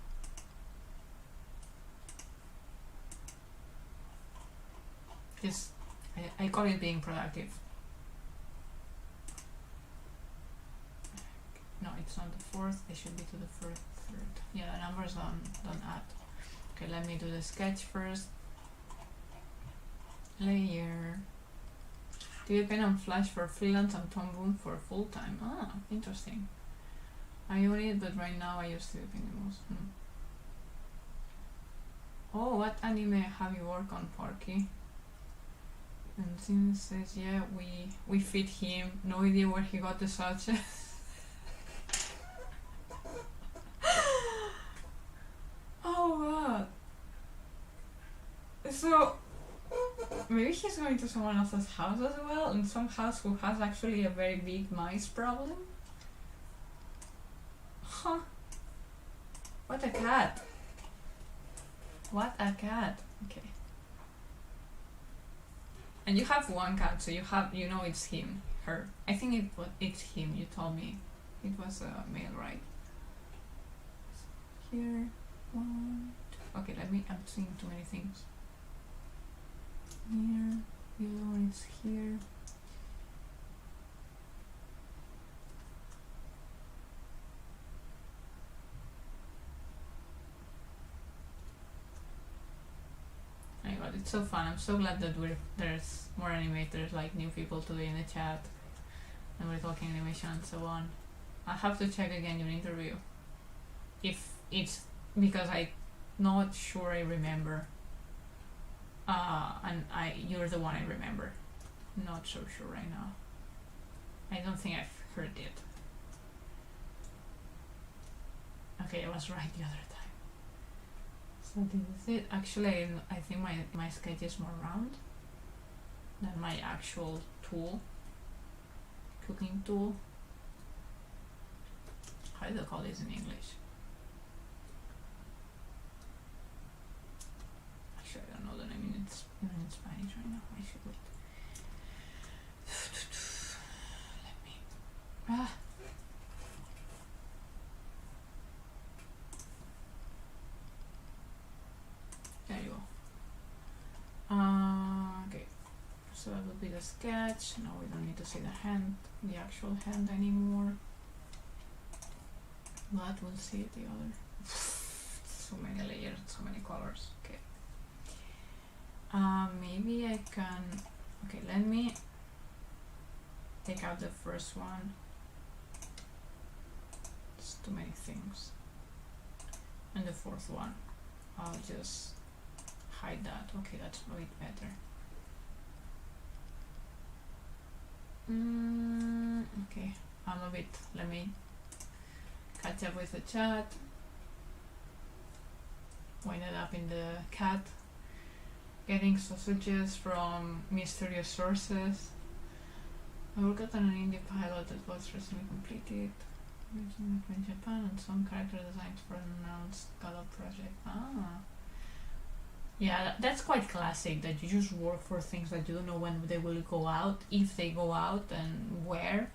Just, I call it being productive. No, it's not the fourth, it should be to the third. Yeah, the numbers don't add. Okay, let me do the sketch first. Layer. Do you pen on Flash for freelance and Tom Boom for full time? Ah, interesting. I own it, but right now I use to pen the most. Oh, what anime have you worked on, Parky? And Sin says, yeah, we fit him. No idea where he got the such. Oh god. So maybe he's going to someone else's house as well, and some house who has actually a very big mice problem? Huh. What a cat. What a cat. Okay. And you have one cat, so you know it's him, her. I think it's him, you told me. It was a male, right? Here, one, two. Okay, I'm seeing too many things. Here, the other one is here. Oh my god, it's so fun. I'm so glad that there's more animators, like new people today in the chat, and we're talking animation and so on. I have to check again your interview. If it's because I'm not sure I remember. And you're the one I remember. Not so sure right now. I don't think I've heard it. Okay, I was right the other time. So this is it. Actually, I think my sketch is more round than my actual tool. Cooking tool. How do they call this in English? Actually, I don't know the name in Spanish right now. I should wait. Let me. There you go. Okay. So that would be the sketch. Now we don't need to see the actual hand anymore. But we'll see the other. So many layers, so many colors. Okay. Maybe I can. Okay, let me take out the first one. It's too many things. And the fourth one, I'll just hide that. Okay, that's a bit better. Okay, let me catch up with the chat. Wind it up in the cat. Getting sausages from mysterious sources. I worked on an indie pilot that was recently completed. In Japan and some character designs for an announced Gala project. Yeah, that's quite classic, that you just work for things that you don't know when they will go out, if they go out, and where.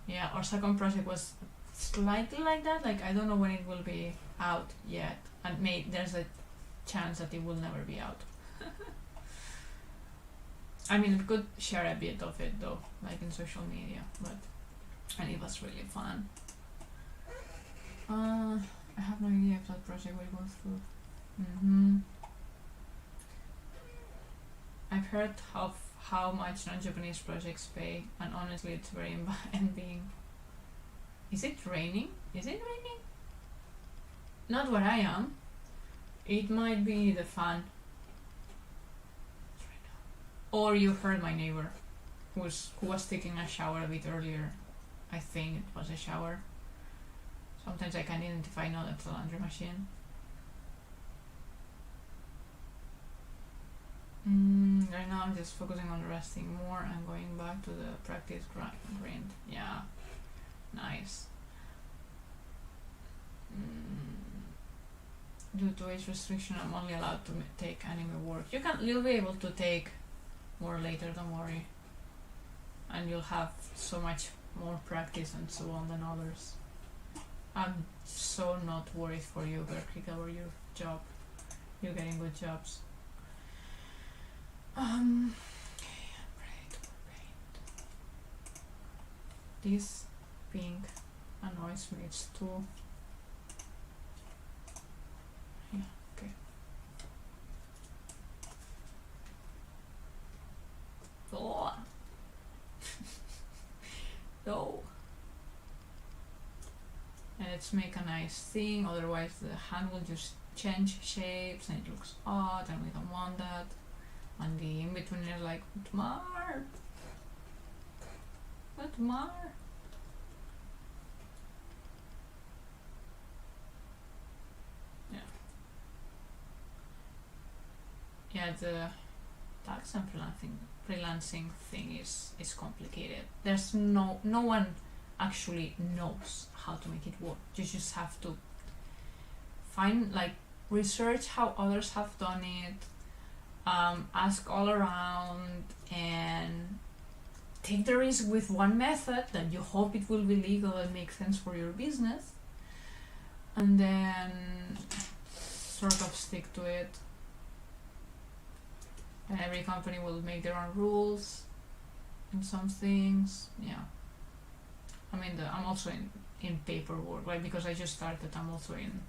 Yeah, our second project was slightly like that, like I don't know when it will be out yet, and there's a chance that it will never be out. I mean, we could share a bit of it though, like in social media, and it was really fun. I have no idea if that project will go through. I've heard how much non-Japanese projects pay, and honestly it's very envying. Is it raining? Is it raining? Not where I am. It might be the fan. Or you heard my neighbor who was taking a shower a bit earlier. I think it was a shower. Sometimes I can identify now that's a laundry machine. Right now I'm just focusing on resting more and going back to the practice grind. Yeah, nice. Due to age restriction, I'm only allowed to take anime work. You'll be able to take more later, don't worry. And you'll have so much more practice and so on than others. I'm so not worried for you, Berkrik, about your job. You're getting good jobs. This pink annoys me, it's too... Yeah, okay. Oh. No. And let's make a nice thing, otherwise the hand will just change shapes and it looks odd and we don't want that. And the in-between is like, Utmar! Utmar! Yeah. Yeah, the tax and freelancing thing is complicated. There's no one actually knows how to make it work. You just have to find, like, research how others have done it, ask all around, and take the risk with one method that you hope it will be legal and make sense for your business, and then sort of stick to it. And every company will make their own rules in some things. Yeah. I mean, I'm also in paperwork, like, because I just started, I'm also in...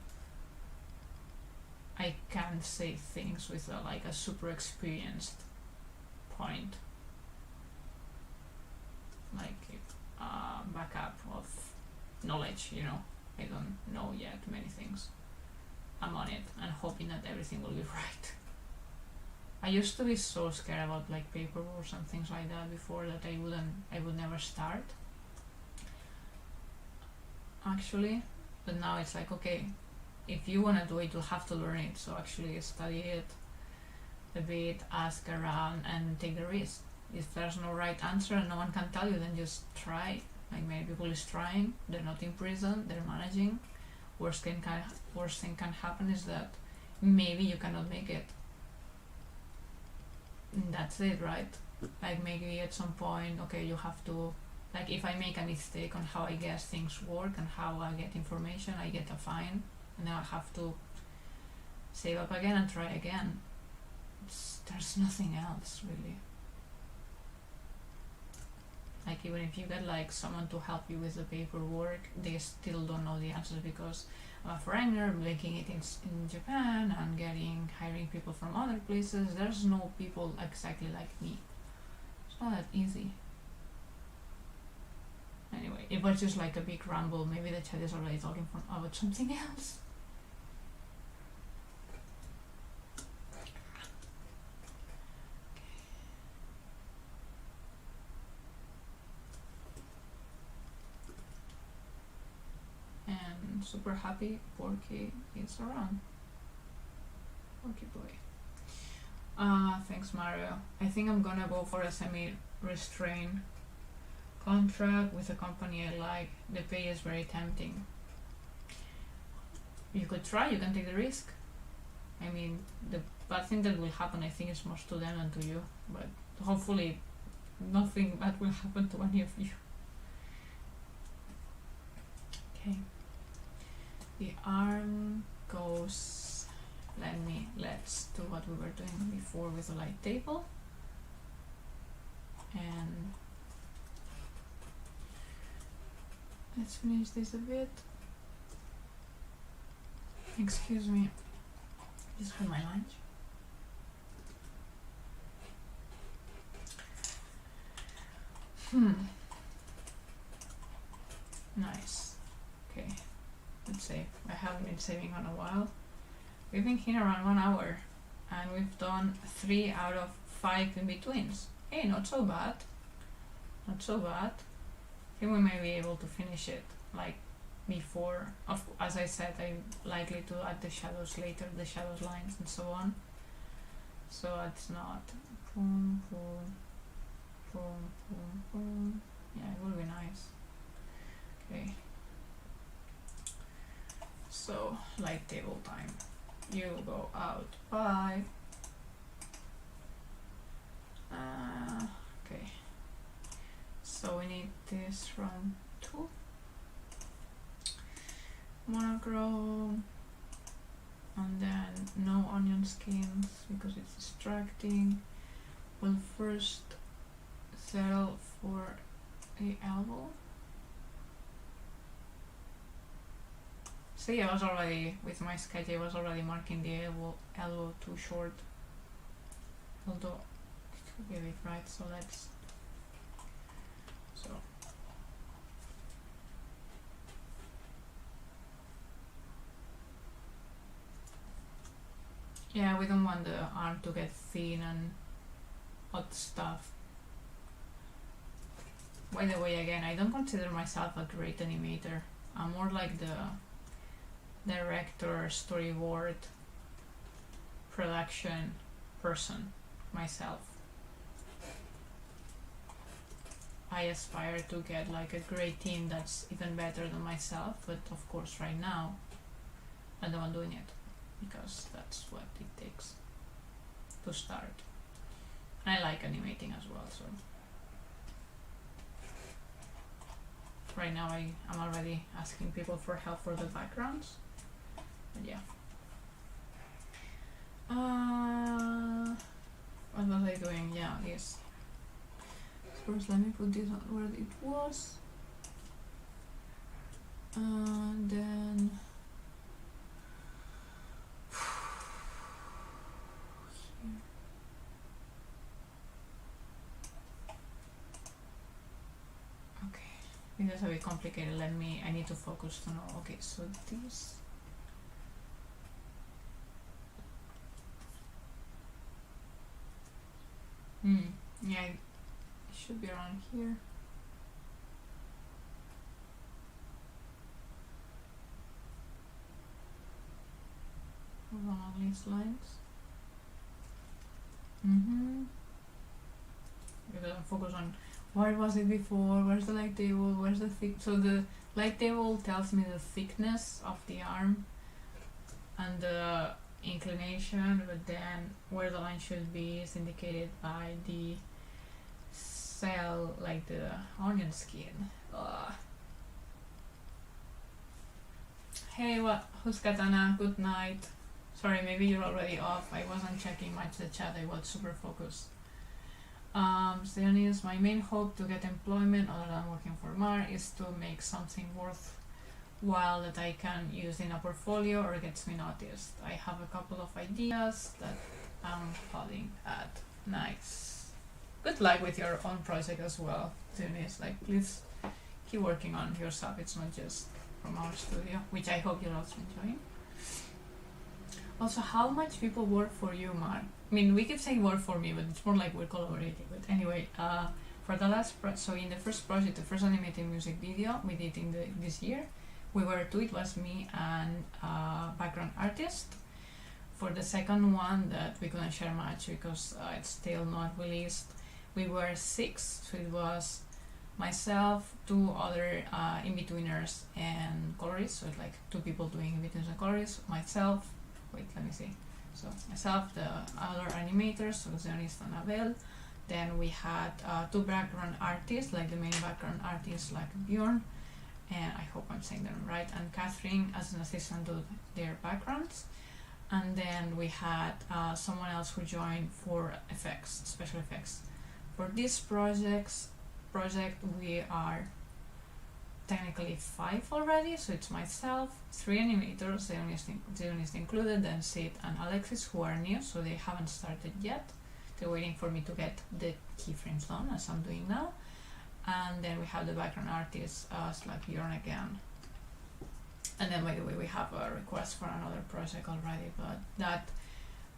I can't say things with a super experienced point. Like, backup of knowledge, you know. I don't know yet many things. I'm on it and hoping that everything will be right. I used to be so scared about, like, paperwork and things like that before, that I would never start. Actually, but now it's like, okay, if you want to do it, you'll have to learn it. So actually study it a bit, ask around, and take the risk. If there's no right answer and no one can tell you, then just try. Like, many people is trying, they're not in prison, they're managing. Worst thing can happen is that maybe you cannot make it. And that's it, right? Like, maybe at some point, okay, you have to, like, if I make a mistake on how I guess things work and how I get information, I get a fine, and then I have to save up again and try again. There's nothing else, really. Like, even if you get, like, someone to help you with the paperwork, they still don't know the answers, because I'm a foreigner making it in Japan and hiring people from other places. There's no people exactly like me. It's not that easy. Anyway, it was just like a big ramble. Maybe the chat is already talking about something else. And super happy Porky is around. Porky boy. Thanks, Mario. I think I'm gonna go for a semi-restrained contract with a company I like. The pay is very tempting. You could try, you can take the risk. I mean, the bad thing that will happen, I think, is more to them than to you, but hopefully nothing bad will happen to any of you. Okay. The arm goes... Let's do what we were doing before with the light table. And let's finish this a bit. Excuse me. Just for my lunch. Nice. Okay. Let's save. I haven't been saving on a while. We've been here around 1 hour, and we've done 3 out of 5 in-betweens. Hey, not so bad. Not so bad. I think we may be able to finish it, like, before. As I said, I'm likely to add the shadows later, the shadows lines and so on. so it's not boom, boom, boom, boom, boom. Yeah, it will be nice. Okay. So, light table time. You go out. Bye. Okay. So we need this from 2. Monochrome. And then no onion skins because it's distracting. We'll first settle for a elbow. See, I was already, with my sketch, I was already marking the elbow too short. Although, it could be a bit right, so let's, so. Yeah, we don't want the arm to get thin and odd stuff. By the way, again, I don't consider myself a great animator. I'm more like the director, storyboard, production person myself. I aspire to get like a great team that's even better than myself, but of course right now I'm the one doing it because that's what it takes to start. I like animating as well, so right now I'm already asking people for help for the backgrounds. But yeah. What was I doing? Yeah, this. First, let me put this on where it was. And then. Okay, this is a bit complicated. I need to focus to know. Okay, so this. Yeah, it should be around here. Along these lines. Because I'm focused on where was it before, where's the light table, where's the thick. So the light table tells me the thickness of the arm and the inclination, but then where the line should be is indicated by the cell, like the onion skin. Hey, who's Katana? Good night. Sorry, maybe you're already off. I wasn't checking much the chat. I was super focused. Stephanie, my main hope to get employment other than working for Mar is to make something worthwhile that I can use in a portfolio or gets me noticed. I have a couple of ideas that I'm plotting at. Nice. Good luck with your own project as well, Denise. Like, please keep working on your stuff. It's not just from our studio, which I hope you're also enjoying. Also, how much people work for you, Mar? I mean, we could say work for me, but it's more like we're collaborating. But anyway, for the last so in the first project, the first animated music video we did in this year, we were 2. It was me and background artist. For the second one that we couldn't share much because it's still not released, we were 6. So it was myself, 2 other in-betweeners and colorists. So it's like 2 people doing in-betweens and colorists. Myself. Wait, let me see. So myself, the other animators, so Zionist and Abel. Then we had 2 background artists, like the main background artist, like Bjorn, and I hope I'm saying them right, and Catherine as an assistant to their backgrounds. And then we had someone else who joined for effects, special effects. For this project, we are technically 5 already, so it's myself, 3 animators, Zionist included, then Sid and Alexis, who are new, so they haven't started yet. They're waiting for me to get the keyframes done, as I'm doing now. And then we have the background artist, like Bjorn again. And then, by the way, we have a request for another project already, but that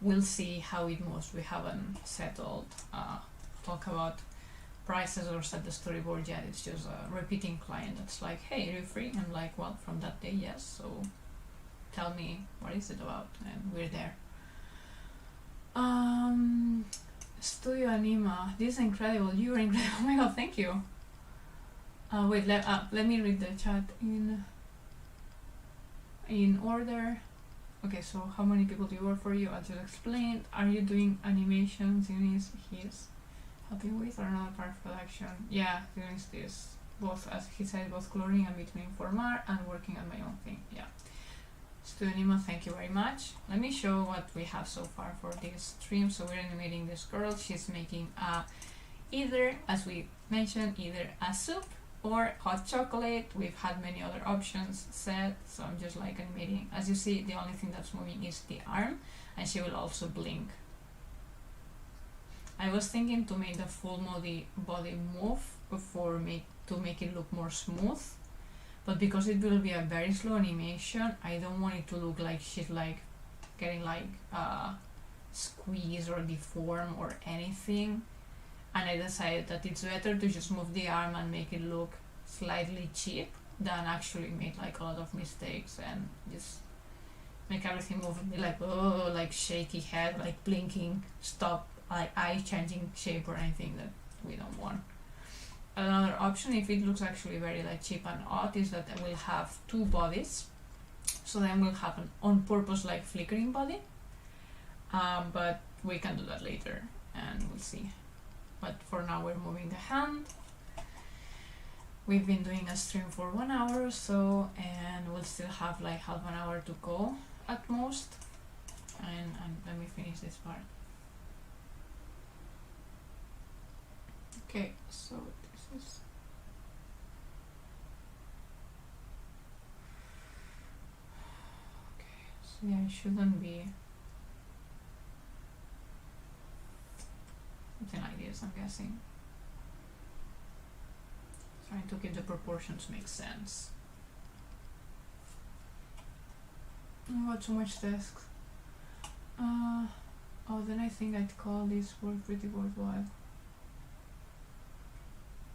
we'll see how it moves. We haven't settled, talk about prices or set the storyboard yet. It's just a repeating client that's like, hey, are you free? I'm like, well, from that day, yes. So tell me, what is it about? And we're there. Um, Studio Anima. This is incredible. You are incredible. Oh my god, thank you. Wait, let me read the chat in order. Okay, so how many people do you work for you? I just explained. Are you doing animations in his helping with or another part of production? Yeah, doing this. Both, as he said, both coloring and between for Mar and working on my own thing. Yeah. Studio Anima, thank you very much. Let me show what we have so far for this stream. So we're animating this girl. She's making either, as we mentioned, either a soup or hot chocolate. We've had many other options set, so I'm just like animating. As you see, the only thing that's moving is the arm, and she will also blink. I was thinking to make the full body move to make it look more smooth, but because it will be a very slow animation, I don't want it to look like she's like getting like squeezed or deformed or anything. And I decided that it's better to just move the arm and make it look slightly cheap than actually make like a lot of mistakes and just make everything move and be like, oh, like shaky head, like blinking, stop, like eye changing shape or anything that we don't want. Another option, if it looks actually very like cheap and odd, is that we'll have two bodies. So then we'll have an on purpose like flickering body, but we can do that later and we'll see. But for now we're moving the hand. We've been doing a stream for 1 hour or so, and we'll still have like half an hour to go at most. And let me finish this part. Okay, so this is... Okay, so yeah, it shouldn't be... something like this, I'm guessing. Trying to get the proportions make sense. Oh, too much text. Oh, then I think I'd call this work pretty worthwhile.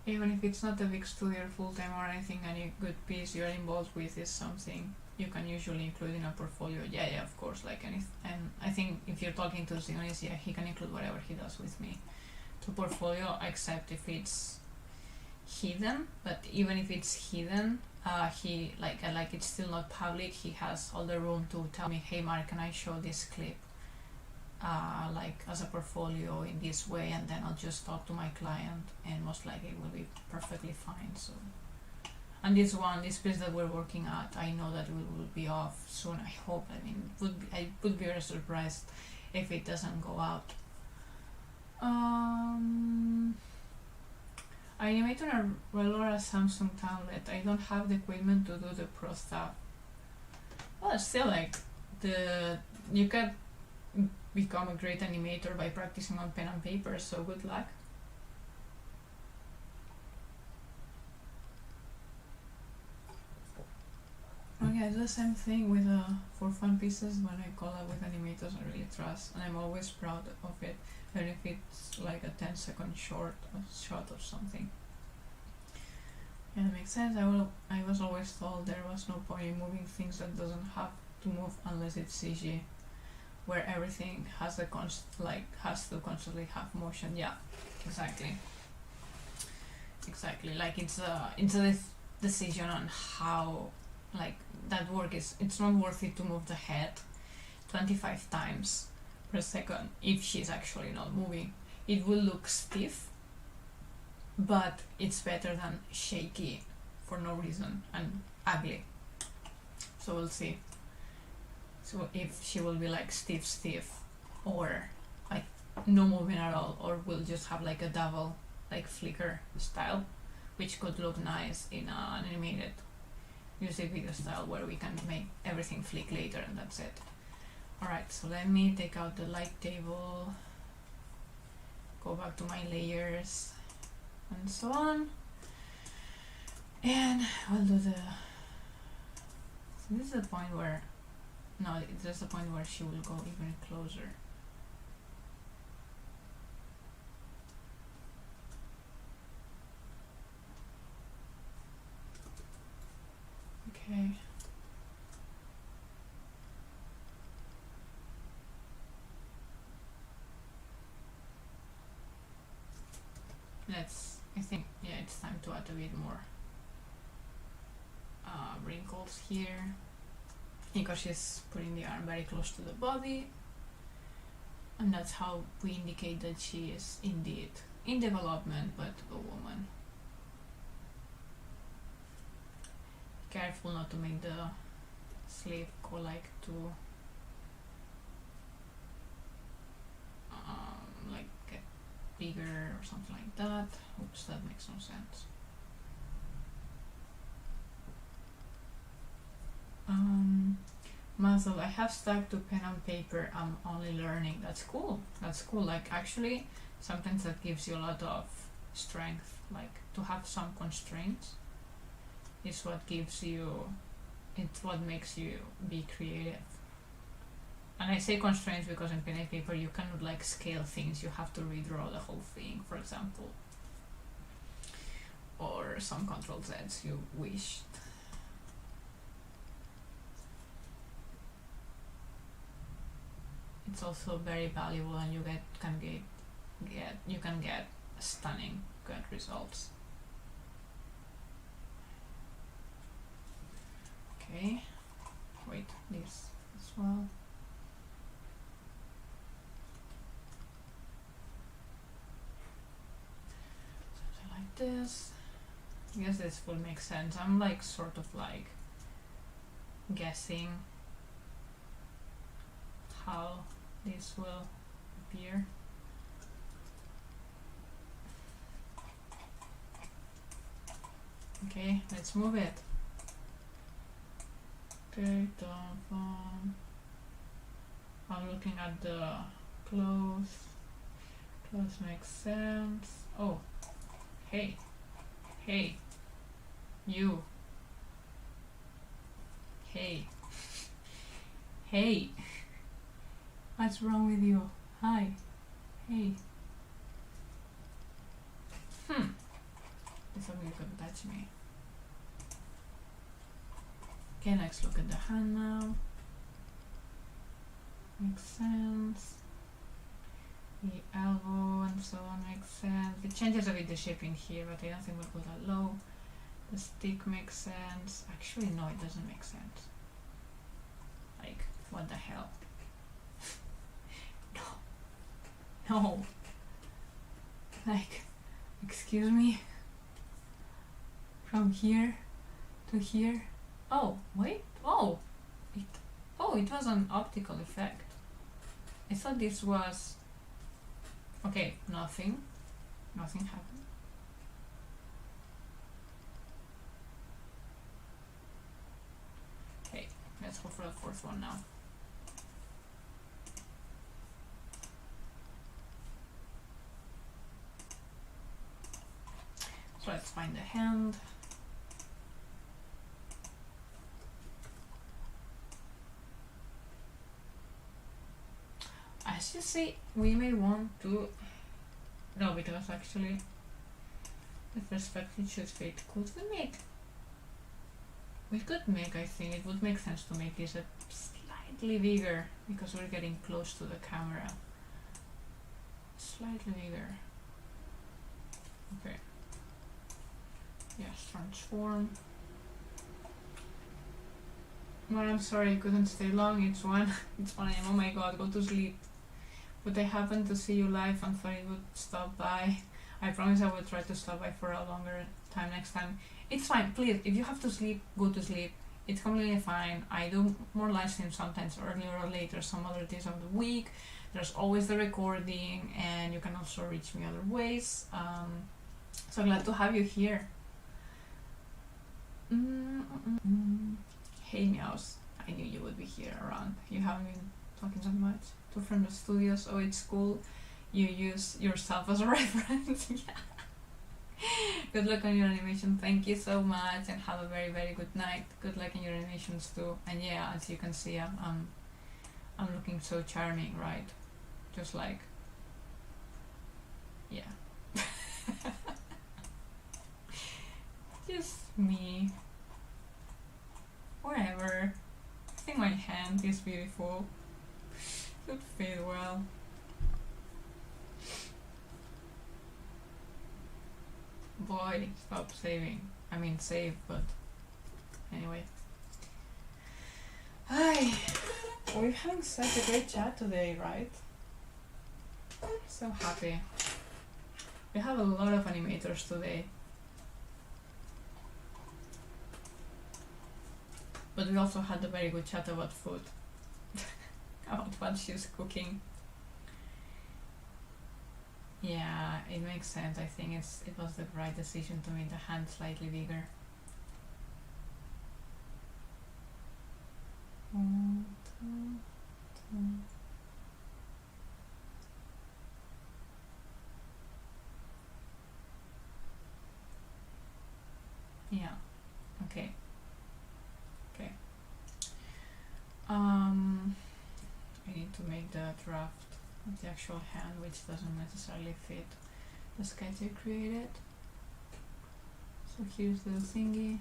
Even if it's not a big studio full-time or anything, any good piece you're involved with is something you can usually include in a portfolio. Yeah, of course, like anything. And I think if you're talking to Zionis, yeah, he can include whatever he does with me to portfolio, except if it's hidden. But even if it's hidden, he like it's still not public. He has all the room to tell me, hey Mark, can I show this clip like as a portfolio in this way, and then I'll just talk to my client and most likely it will be perfectly fine. So, and this piece that we're working at, I know that we will be off soon, I hope. I mean, I would be very surprised if it doesn't go out. I animate on a regular Samsung tablet. I don't have the equipment to do the pro stuff. Well, still, like, you can become a great animator by practicing on pen and paper, so good luck. Okay, I do the same thing with for fun pieces when I collab with animators I really trust, and I'm always proud of it, even if it's like a 10-second shot or something. Yeah, that makes sense. I was always told there was no point in moving things that doesn't have to move unless it's CG, where everything has to constantly have motion. Yeah, exactly. Like it's a decision on how like that work is. It's not worth it to move the head 25 times per second if she's actually not moving. It will look stiff, but it's better than shaky for no reason and ugly. So we'll see. So if she will be like stiff or like no movement at all, or we'll just have like a double like flicker style, which could look nice in an animated music video style where we can make everything flick later and that's it. Alright, so let me take out the light table, go back to my layers and so on, and I'll do the... So this is the point where... No, there's a point where she will go even closer. Okay. I think, yeah, it's time to add a bit more wrinkles here, because she's putting the arm very close to the body, and that's how we indicate that she is indeed in development, but a woman. Careful not to make the sleeve go like to like get bigger or something like that. Oops, that makes no sense. Muzzle, I have stuck to pen and paper. I'm only learning. That's cool. That's cool. Like, actually, sometimes that gives you a lot of strength. Like, to have some constraints is what gives you, it's what makes you be creative. And I say constraints because in pen and paper you cannot like scale things. You have to redraw the whole thing, for example. Or some Ctrl Zs you wished. It's also very valuable, and you can get stunning good results. Okay, wait, this as well. Something like this. I guess this will make sense. I'm like sort of like guessing how this will appear. Okay, let's move it. Okay, I'm looking at the clothes. Clothes make sense. Oh, hey, you. Hey. What's wrong with you? Hi. Hey. It's something you can touch me. Okay, let's look at the hand now. Makes sense. The elbow and so on makes sense. It changes a bit the shape in here, but I don't think we'll go that low. The stick makes sense. Actually, no, it doesn't make sense. Like, what the hell? No. Like, excuse me? From here to here? Oh, wait. Oh, it was an optical effect. I thought this was... Okay, nothing happened. Okay, let's go for the fourth one now. So let's find the hand. As you see, we may want to... No, because actually the perspective should fit. Could we make... We could make, I think, it would make sense to make this a slightly bigger, because we're getting close to the camera. Slightly bigger. Okay. Yes, transform. Well, I'm sorry I couldn't stay long. It's 1 AM. Oh my god, go to sleep. But I happened to see you live and thought it would stop by. I promise I will try to stop by for a longer time next time. It's fine, please. If you have to sleep, go to sleep. It's completely fine. I do more live streams sometimes earlier or later, some other days of the week. There's always the recording, and you can also reach me other ways. So glad to have you here. Hey Meows, I knew you would be here around. You haven't been talking so much. Two from the studios. Oh, it's cool. You use yourself as a reference. Yeah. Good luck on your animation. Thank you so much, and have a very, very good night. Good luck in your animations too. And yeah, as you can see, I'm looking so charming, right? Just like, yeah. Just me. Whatever. I think my hand is beautiful. Should fit well. Boy, stop saving. I mean save, but anyway. Hi. We're having such a great chat today, right? So happy. We have a lot of animators today. But we also had a very good chat about food. About what she's cooking. Yeah, it makes sense. I think it was the right decision to make the hand slightly bigger. Yeah. Okay. Okay. I need to make the draft of the actual hand, which doesn't necessarily fit the sketch I created. So here's the thingy.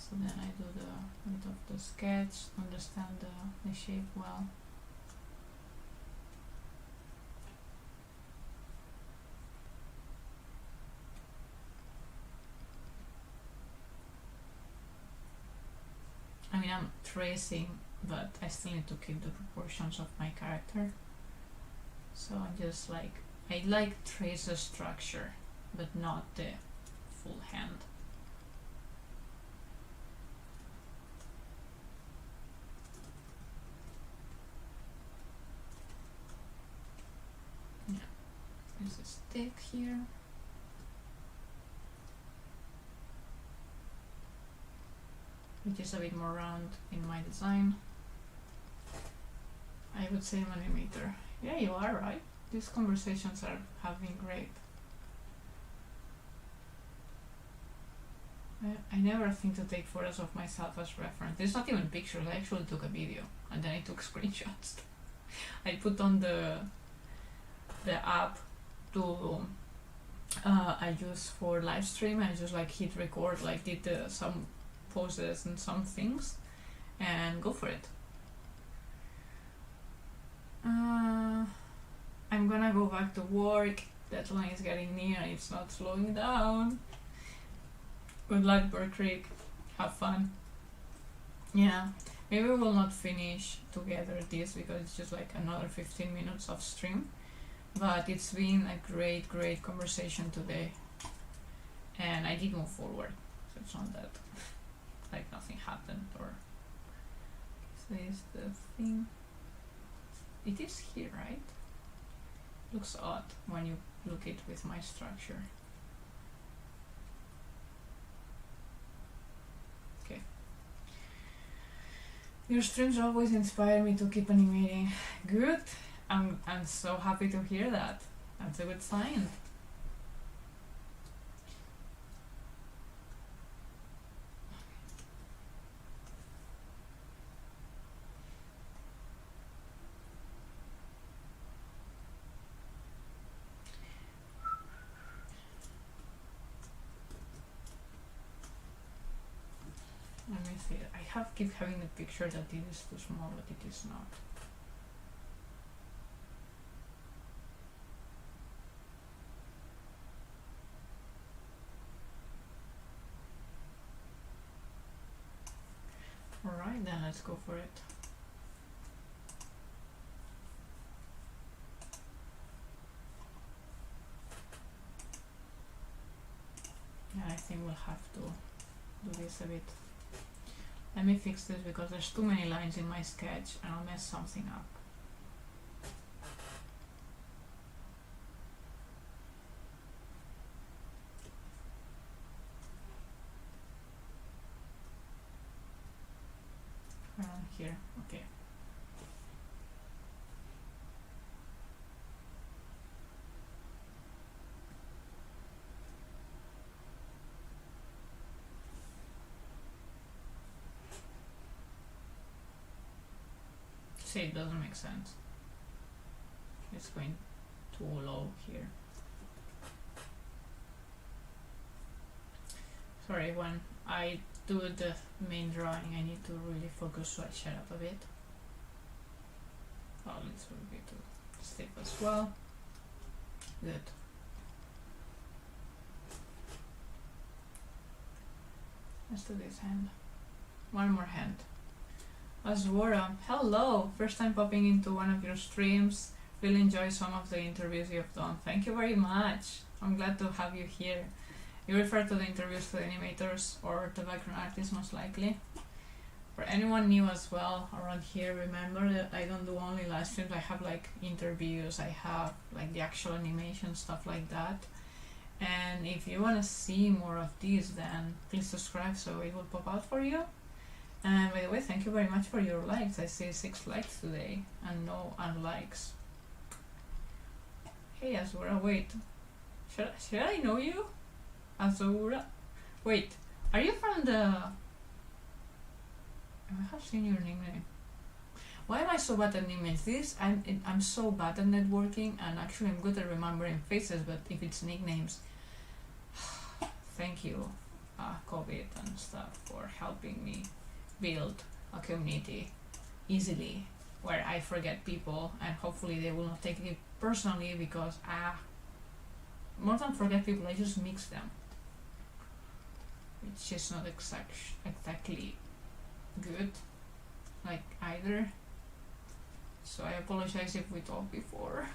So then I do the bit of the sketch to understand the shape well. I mean, I'm tracing, but I still need to keep the proportions of my character. So I'm just like, I like trace the structure, but not the full hand. Yeah, there's a stick here. Which is a bit more round in my design. I would say I'm an animator. Yeah, you are, right? These conversations have been great. I never think to take photos of myself as reference. There's not even pictures. I actually took a video and then I took screenshots. I put on the app to I use for live stream. I just like hit record, like did some poses and some things, and go for it. I'm gonna go back to work. Deadline is getting near and it's not slowing down. Good luck, Bird Creek. Have fun. Yeah, maybe we will not finish together this because it's just like another 15 minutes of stream. But it's been a great conversation today. And I did move forward. So it's not that like nothing happened or... So is the thing... It is here, right? Looks odd when you look it with my structure. Okay. Your streams always inspire me to keep animating. Good. I'm so happy to hear that. That's a good sign. Let me see. I keep having the picture that it is too small, but it is not. Alright, then let's go for it. Yeah, I think we'll have to do this a bit. Let me fix this because there's too many lines in my sketch and I'll mess something up. Around here, okay. See, it doesn't make sense. It's going too low here. Sorry, when I do the main drawing I need to really focus, so I shut up a bit. Oh, this will be too stiff as well. Good. Let's do this hand. One more hand. Azwara, hello! First time popping into one of your streams. Really enjoy some of the interviews you've done. Thank you very much. I'm glad to have you here. You refer to the interviews to the animators or the background artists most likely. For anyone new as well around here, remember that I don't do only live streams. I have like interviews, I have like the actual animation, stuff like that. And if you want to see more of these, then please subscribe so it will pop out for you. And by the way, thank you very much for your likes. I see 6 likes today and no unlikes. Hey Azura, wait. Should I know you? Azura? Wait, are you from the... I have seen your nickname. Why am I so bad at nicknames? I'm so bad at networking, and actually I'm good at remembering faces, but if it's nicknames, thank you, COVID and stuff, for helping me build a community easily, where I forget people, and hopefully they will not take it personally, because more than forget people, I just mix them, which is not exactly good, like either. So I apologize if we talked before.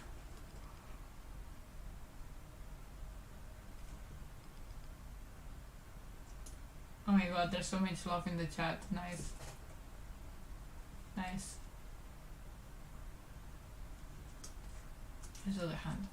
Oh my god, there's so much love in the chat. Nice. Nice. Here's the other hand.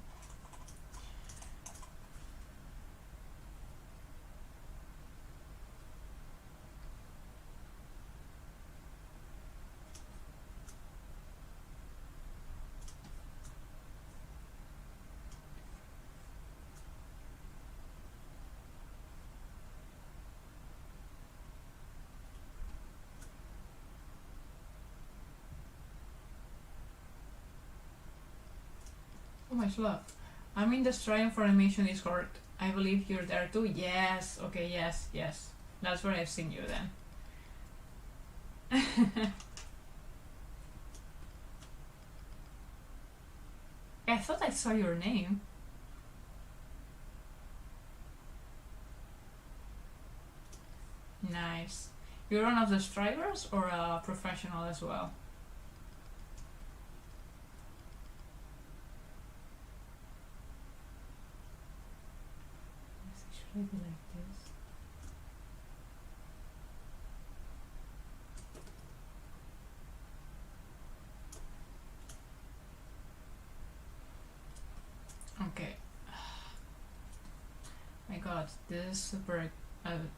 Oh much love. I'm in the Strive for Animation Discord. I believe you're there too. Yes. Okay, yes. That's where I've seen you then. I thought I saw your name. Nice. You're one of the strivers or a professional as well? Maybe like this. Okay. My god, this is super,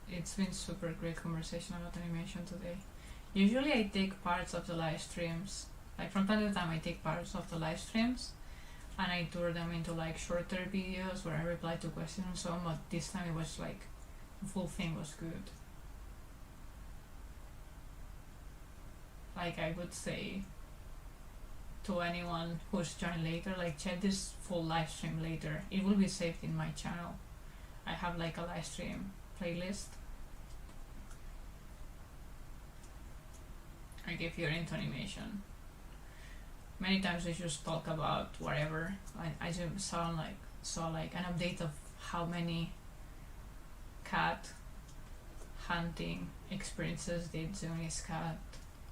it's been super great conversation about animation today. Usually I take parts of the live streams, like from time to time I take parts of the live streams and I tour them into like shorter videos where I reply to questions and so on, but this time it was like the full thing was good. Like I would say to anyone who's joined later, like check this full live stream later. It will be saved in my channel. I have like a live stream playlist. Like if you're into animation. Many times we just talk about whatever. I just saw like an update of how many cat hunting experiences did Zuni's cat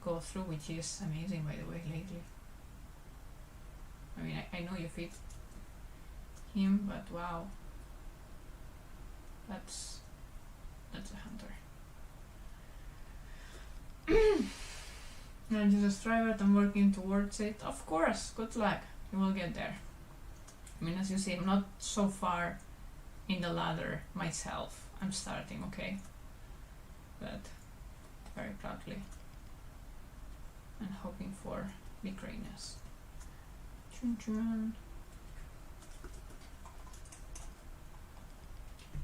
go through, which is amazing by the way lately. I mean I know you feed him, but wow. That's a hunter. I'm just a striver, I'm working towards it. Of course, good luck. You will get there. I mean, as you see, I'm not so far in the ladder myself. I'm starting, okay? But very proudly. And hoping for big greatness. Chun chun.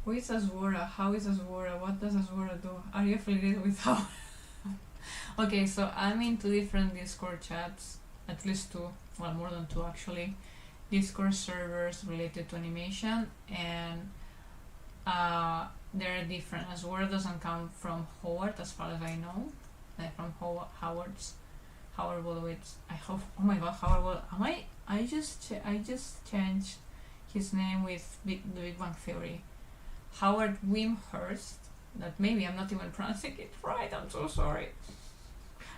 Who is Azwara? How is Azwara? What does Azwara do? Are you affiliated with how? Okay, so I'm in 2 different Discord chats, at least 2, well more than 2 actually. Discord servers related to animation, and they're different. As word doesn't come from Howard, as far as I know, like from Howard Wolowitz. I hope. Oh my God, Howard Wolowitz. Am I? I just changed his name with the Big Bang Theory. Howard Wimhurst. That maybe I'm not even pronouncing it right. I'm so sorry.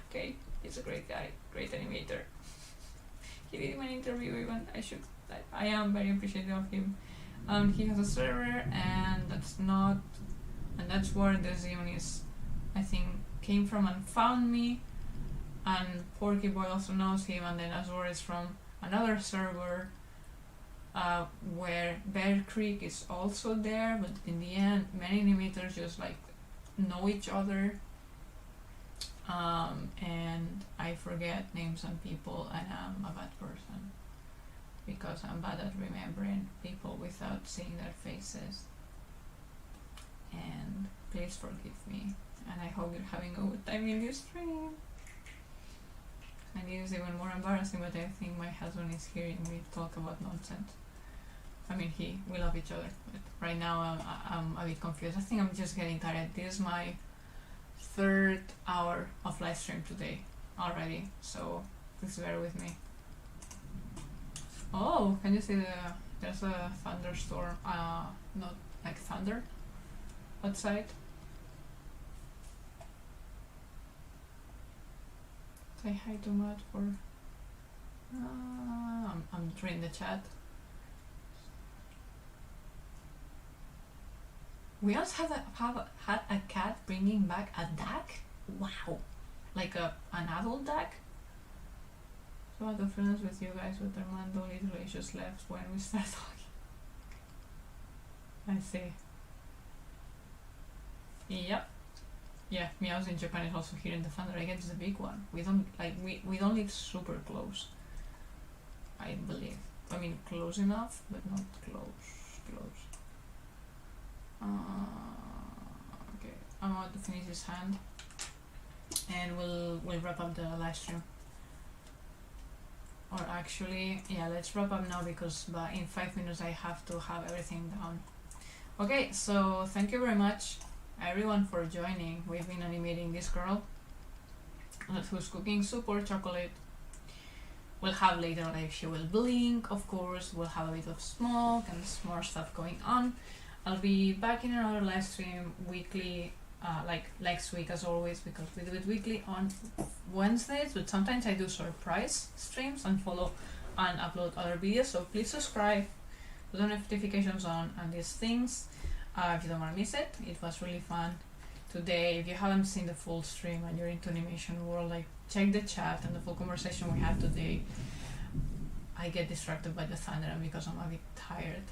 Okay, he's a great guy, great animator. He did my interview even. I am very appreciative of him. He has a server, and that's where the Zion is, I think, came from and found me. And Porky Boy also knows him, and then Azure is from another server where Bear Creek is also there, but in the end, many animators just like know each other. And I forget names and people, and I'm a bad person because I'm bad at remembering people without seeing their faces. And please forgive me, and I hope you're having a good time in this stream. And it is even more embarrassing, but I think my husband is hearing me talk about nonsense. I mean, we love each other, but right now I'm a bit confused. I think I'm just getting tired. This is my 3rd hour of live stream today already, so please bear with me. Oh, can you see there's a thunderstorm, not like thunder outside. Say hi to Matt for I'm reading the chat. We also had a cat bringing back a duck. Wow, like an adult duck. So out of friends with you guys, with Armando literally just left when we started talking. I see. Yep. Yeah, meows in Japan is also hearing the thunder. I guess it's a big one. We don't live super close, I believe. I mean, close enough, but not close. Okay, I'm about to finish this hand, and we'll wrap up the live stream. Or actually, yeah, let's wrap up now because in 5 minutes I have to have everything down. Okay, so thank you very much, everyone, for joining. We've been animating this girl who's cooking soup or chocolate. We'll have later, like, she will blink, of course. We'll have a bit of smoke and more stuff going on. I'll be back in another live stream weekly, like next week as always, because we do it weekly on Wednesdays, but sometimes I do surprise streams and follow and upload other videos, so please subscribe, put the notifications on and these things if you don't want to miss it. It was really fun today. If you haven't seen the full stream and you're into animation world, like, check the chat and the full conversation we had today. I get distracted by the thunder and because I'm a bit tired.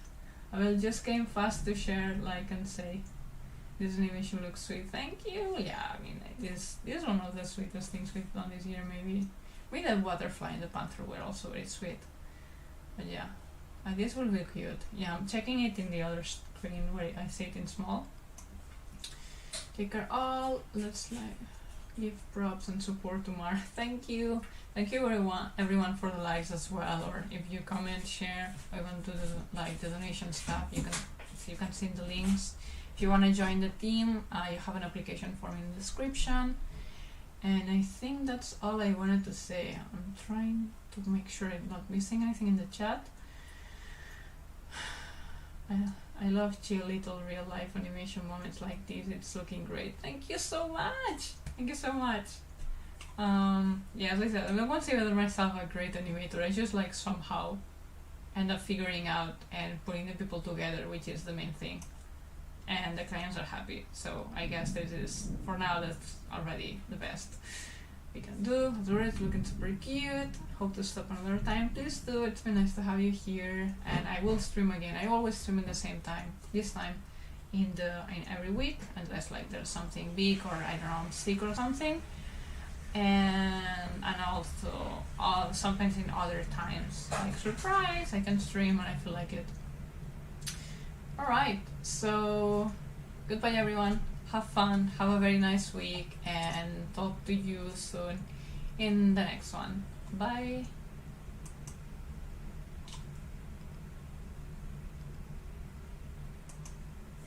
I will just came fast to share, like, and say this animation looks sweet. Thank you. Yeah, I mean, this is one of the sweetest things we've done this year, maybe. We the butterfly and the panther were also very sweet. But yeah, this will be cute. Yeah, I'm checking it in the other screen where I see it in small. Take care all. Let's like give props and support to Mar. Thank you everyone for the likes as well. Or if you comment, share, or even do the donation stuff, you can see the links. If you want to join the team, you have an application form in the description. And I think that's all I wanted to say. I'm trying to make sure I'm not missing anything in the chat. I love chill little real life animation moments like this. It's looking great. Thank you so much. Thank you so much. Yeah, as I said, I don't consider myself a great animator. I just like somehow end up figuring out and putting the people together, which is the main thing. And the clients are happy. So I guess this is, for now, that's already the best we can do. It's looking super cute. Hope to stop another time. Please do. It's been nice to have you here. And I will stream again. I always stream at the same time. This time in every week, unless like there's something big or I don't know, I'm sick or something. And also sometimes in other times, like surprise, I can stream when I feel like it. Alright, so goodbye everyone. Have fun, have a very nice week, and talk to you soon in the next one. Bye.